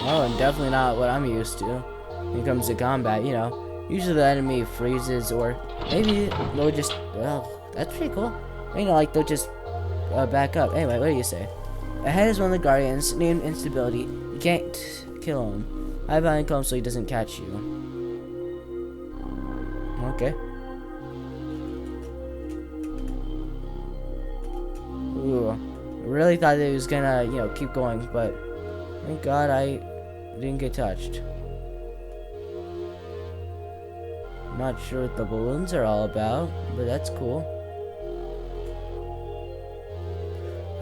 Speaker 1: Oh, and definitely not what I'm used to when it comes to combat, Usually the enemy freezes, or maybe they'll just, well, that's pretty cool. Like they'll just back up. Anyway, what do you say? Ahead is one of the guardians named Instability. You can't kill him. I behind him so he doesn't catch you. Okay. Ooh. I really thought that he was gonna, keep going, but thank God I didn't get touched. Not sure what the balloons are all about, but that's cool.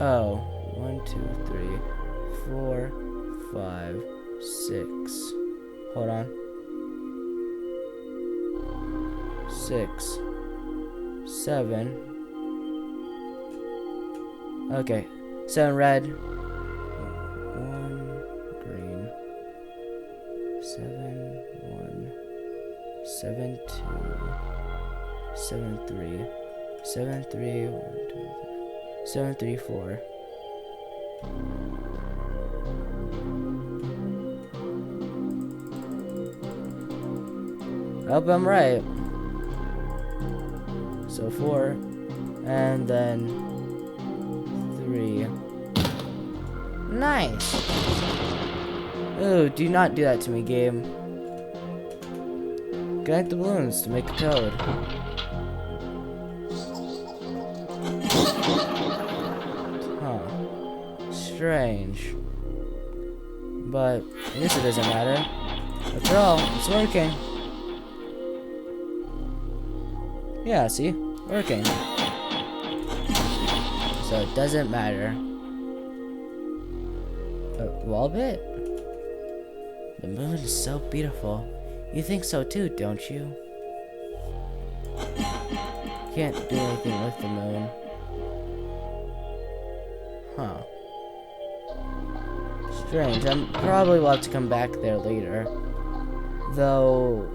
Speaker 1: Oh, 1, 2, 3, 4, 5, 6. Hold on. 6, 7. Okay, 7 red. 1 green. 7, 1. 7, 2. 7, 3. 7, 3. 1, 2, 3. 7, 3, 4. Oh, I'm right. So 4, and then 3. Nice. Ooh, do not do that to me, game. Connect the balloons to make a code. Strange, but I guess it doesn't matter. After all, it's working. Yeah, see? Working. So it doesn't matter. Wall bit? The moon is so beautiful. You think so too, don't you? Can't do anything with the moon. Huh. Strange. I'm probably will have to come back there later. Though,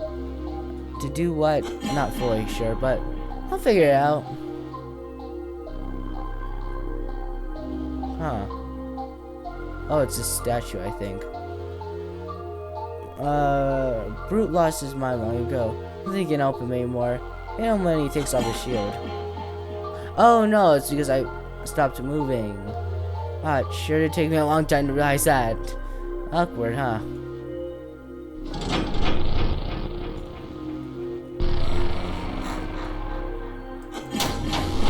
Speaker 1: to do what? Not fully sure, but I'll figure it out. Huh. Oh, it's a statue, I think. Brute lost his mind long ago. I don't think he can help him anymore. Hit him when he takes off his shield. Oh no, it's because I stopped moving. Ah, it sure did take me a long time to realize that. Awkward, huh?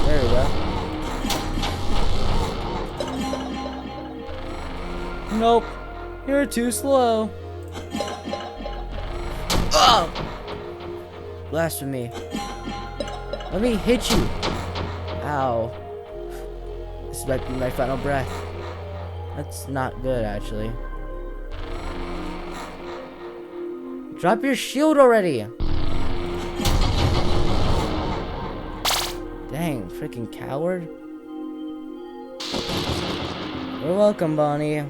Speaker 1: There we go. Nope. You're too slow. Oh! Blasphemy. Let me hit you. Ow. This might be my final breath. That's not good, actually. Drop your shield already. Dang, freaking coward. You're welcome, Bonnie.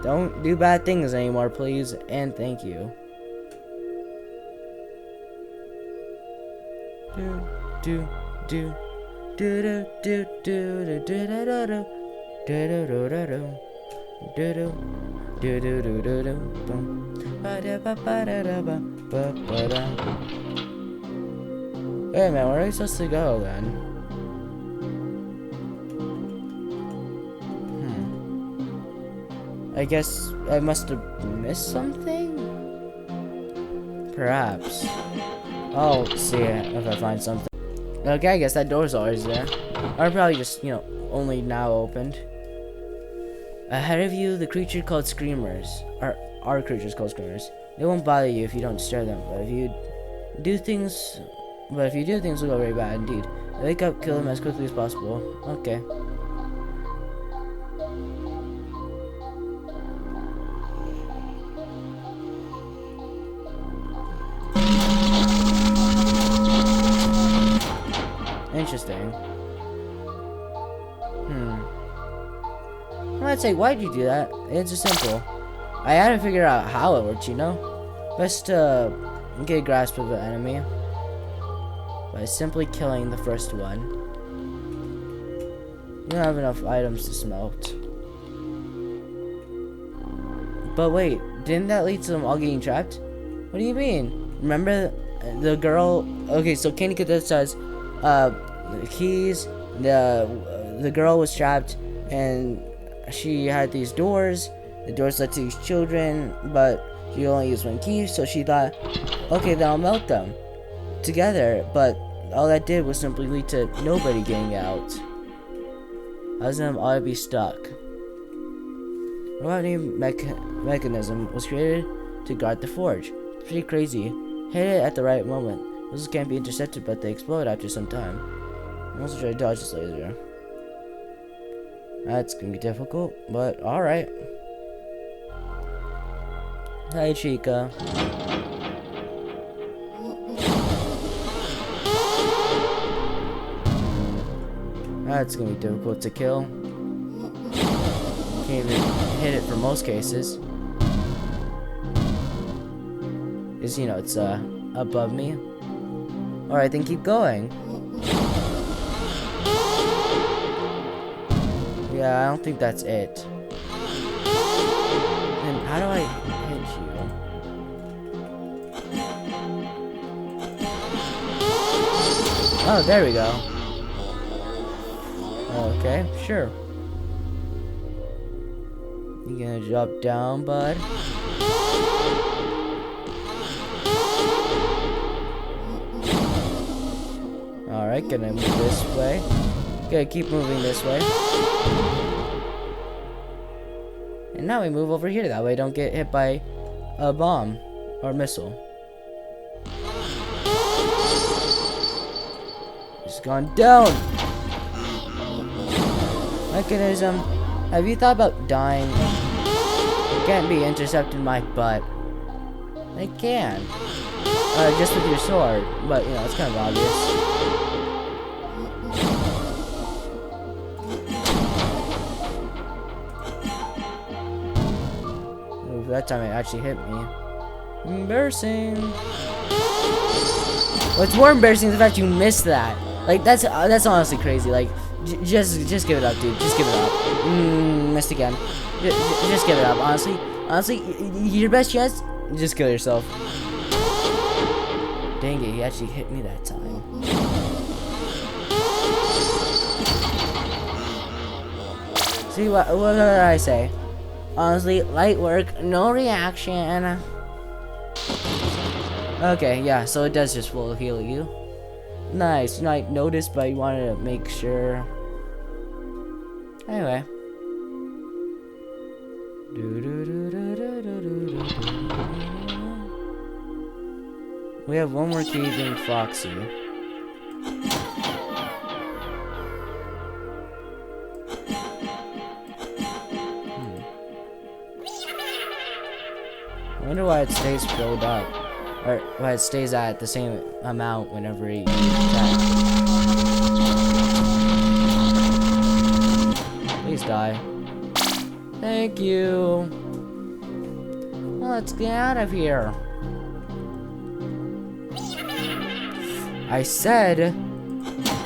Speaker 1: Don't do bad things anymore, please, and thank you. Do do do do do do do do do do do do do do do. Hey man, where are we supposed to go then? I guess I must have missed something? Perhaps. I'll see if I find something. Okay, I guess that door's always there. Or probably just, you know, only now opened. Ahead of you, the creature called Screamers. Or are creatures called Screamers. They won't bother you if you don't disturb them, but if you do things will go very bad indeed. Wake up, kill them as quickly as possible. Okay. Interesting. I'd say, why'd you do that? It's just simple. I had to figure out how it works, you know? Best to get a grasp of the enemy by simply killing the first one. You don't have enough items to smelt. But wait, didn't that lead to them all getting trapped? What do you mean? Remember the girl? Okay, so Candy Cadet says, the keys. The girl was trapped, and she had these doors. The doors led to these children, but she only used one key, so she thought, okay, then I'll melt them together. But all that did was simply lead to nobody getting out. How's them ought to be stuck? What new mechanism was created to guard the forge? It's pretty crazy. Hit it at the right moment. Those can't be intercepted, but they explode after some time. I'm also trying to dodge this laser. That's gonna be difficult, but alright. Hi, Chica. That's gonna be difficult to kill. Can't even hit it for most cases. Because, you know, it's above me. Alright, then keep going. Yeah, I don't think that's it. And how do I hit you? Oh, there we go. Okay, sure. You gonna drop down, bud? Alright, gonna move this way. Gonna keep moving this way. And now we move over here. That way I don't get hit by a bomb or missile. Just gone down. Mechanism. Have you thought about dying? It can't be intercepted in my butt. They can. Just with your sword. But, you know, it's kind of obvious. That time it actually hit me. Embarrassing. What's more embarrassing is the fact you missed that. Like that's honestly crazy. Like just give it up, dude. Just give it up. Missed again. Just give it up. Honestly, your best chance. Just kill yourself. Dang it, he actually hit me that time. See, what did I say? Honestly, light work, no reaction. Okay, yeah, so it does just full heal you. Nice, you might notice, but you wanted to make sure. Anyway. We have one more key being Foxy. I wonder why it stays filled up. Or why it stays at the same amount whenever you attack. Please die. Thank you. Let's get out of here. I said,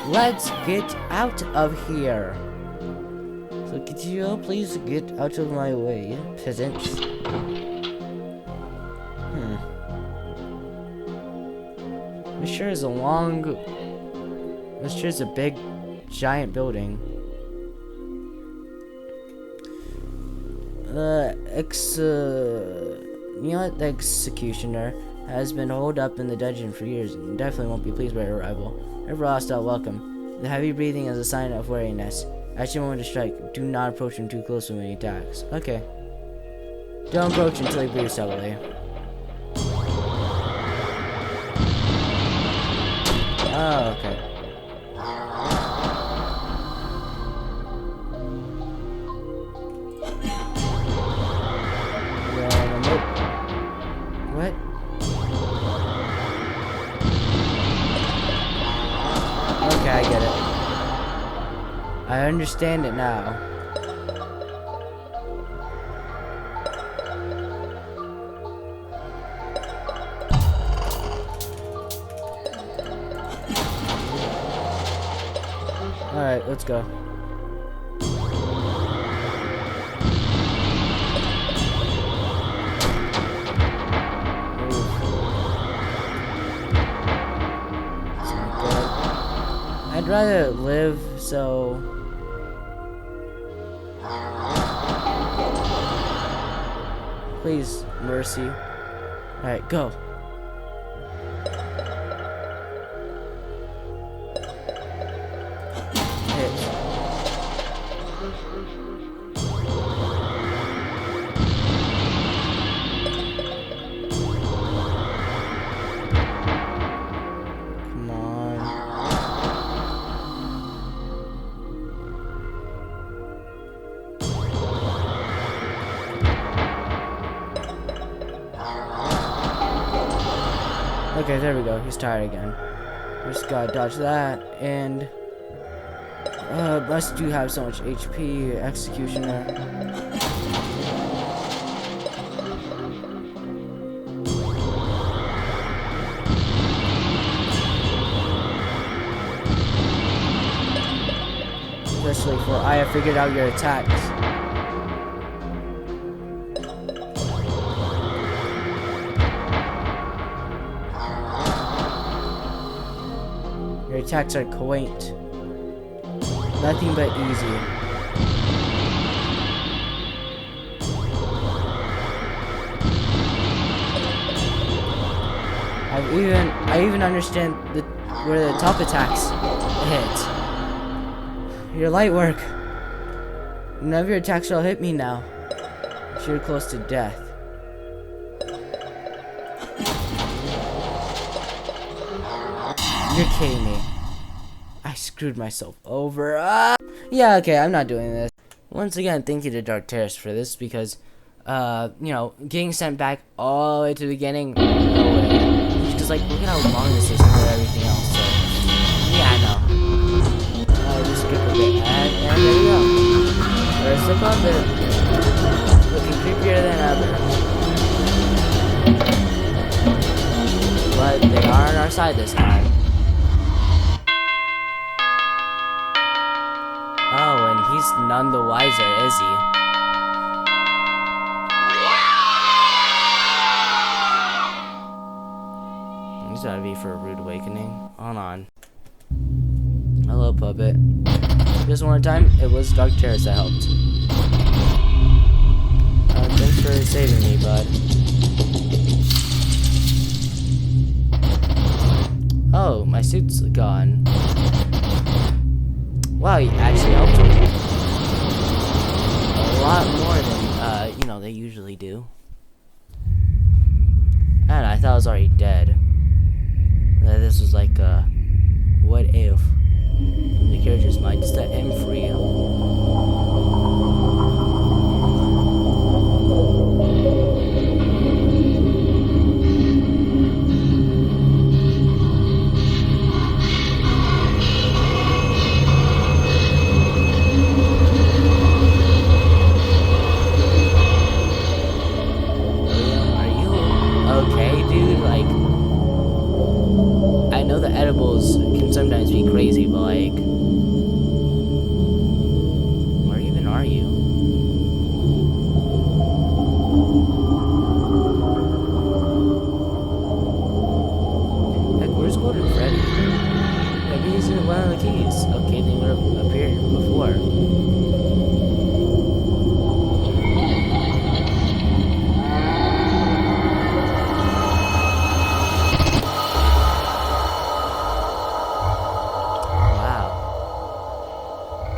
Speaker 1: let's get out of here. So could you please get out of my way, peasants? This sure is a long... This sure is a big, giant building. You know what? The executioner has been holed up in the dungeon for years and definitely won't be pleased by her arrival. Every hostile welcome. The heavy breathing is a sign of wariness. At your moment to strike, do not approach him too closely when he attacks. Okay. Don't approach until he breathes heavily. Oh, okay. What? Okay, I get it. I understand it now. Alright, let's go. I'd rather live, so... Please, mercy. Alright, go. Okay, there we go. He's tired again. We just gotta dodge that, and... must do have so much HP, Executioner. Especially for I have figured out your attacks. Your attacks are quaint. Nothing but easy. I even understand where the top attacks hit. Your light work. None of your attacks shall hit me now. You're close to death. You're kidding me. I screwed myself over. Yeah, okay, I'm not doing this. Once again, thank you to Dark Terrace for this because, you know, getting sent back all the way to the beginning, no way. Because, like, look at how long this is compared to everything else. So, yeah, I know. Just skip a bit. And there you go. There's the puppet. Looking creepier than ever. But they are on our side this time. Oh, and he's none the wiser, is he? He's gotta be for a rude awakening. Hold on. Hello, puppet. Just one time, it was Dark Terrace that helped. Thanks for saving me, bud. Oh, my suit's gone. Wow, you actually helped me. A lot more than, you know, they usually do. And I thought I was already dead. This was like, what if the characters might set him free? Can sometimes be crazy, but like, where even are you? Heck, where's Golden Freddy? Maybe he's in one of the keys. Okay, they would have appeared before.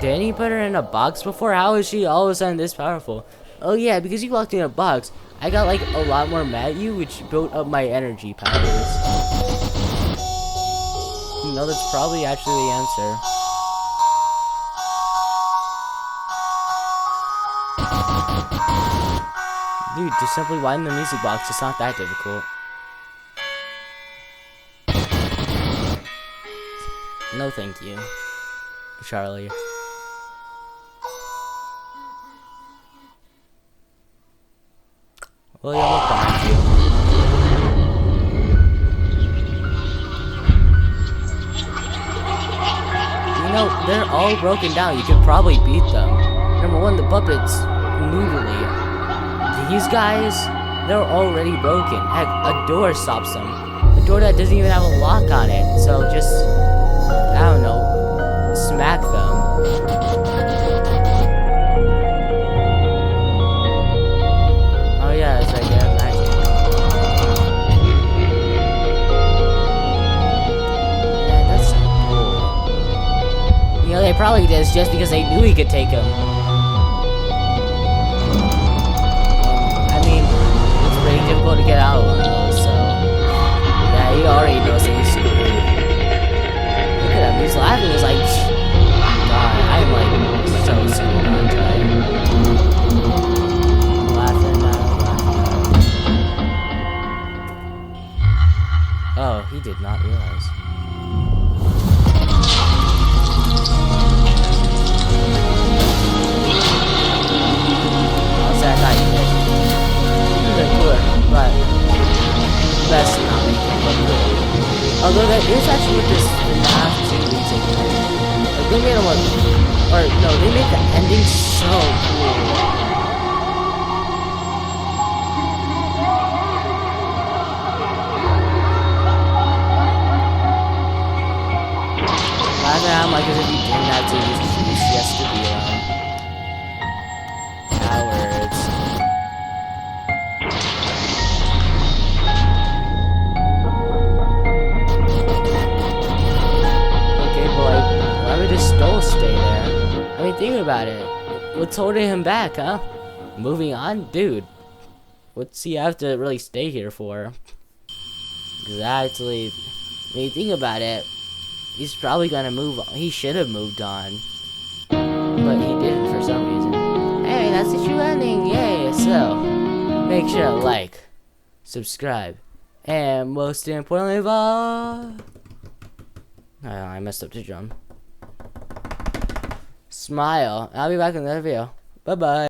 Speaker 1: Didn't he put her in a box before? How is she all of a sudden this powerful? Oh yeah, because you locked in a box, I got like a lot more mad at you, which built up my energy powers. You know, that's probably actually the answer. Dude, just simply wind the music box, it's not that difficult. No thank you, Charlie. William, look behind you. You know, they're all broken down. You could probably beat them. Number one, the puppets, noodly. These guys, they're already broken. Heck, a door stops them. A door that doesn't even have a lock on it. So just, I don't know, smack them. Yeah, it's like magic. Man, that's so cool. You know, they probably did this just because they knew he could take him. I mean, it's pretty difficult to get out of one of those, so yeah, he already knows that he's screwed. Look at him, he's laughing. He's like, God, I'm like so screwed on time. Laughing now. Oh, he did not realize. I'll say I thought you did. You did cooler, but best not make it look good. Although that is actually what this FNAF series is. Like, they made him look, or no, they made the ending so cool. I'm like, as if you didn't have to use yes to be cowards. Okay, but like, why would this still stay there? I mean, think about it. What's holding him back, huh? Moving on? Dude. What's he have to really stay here for? Exactly. I mean, think about it. He's probably gonna move on. He should have moved on. But he didn't for some reason. Hey, that's the true ending. Yay. So, make sure to like, subscribe, and most importantly of all, I messed up the drum. Smile. I'll be back in another video. Bye-bye.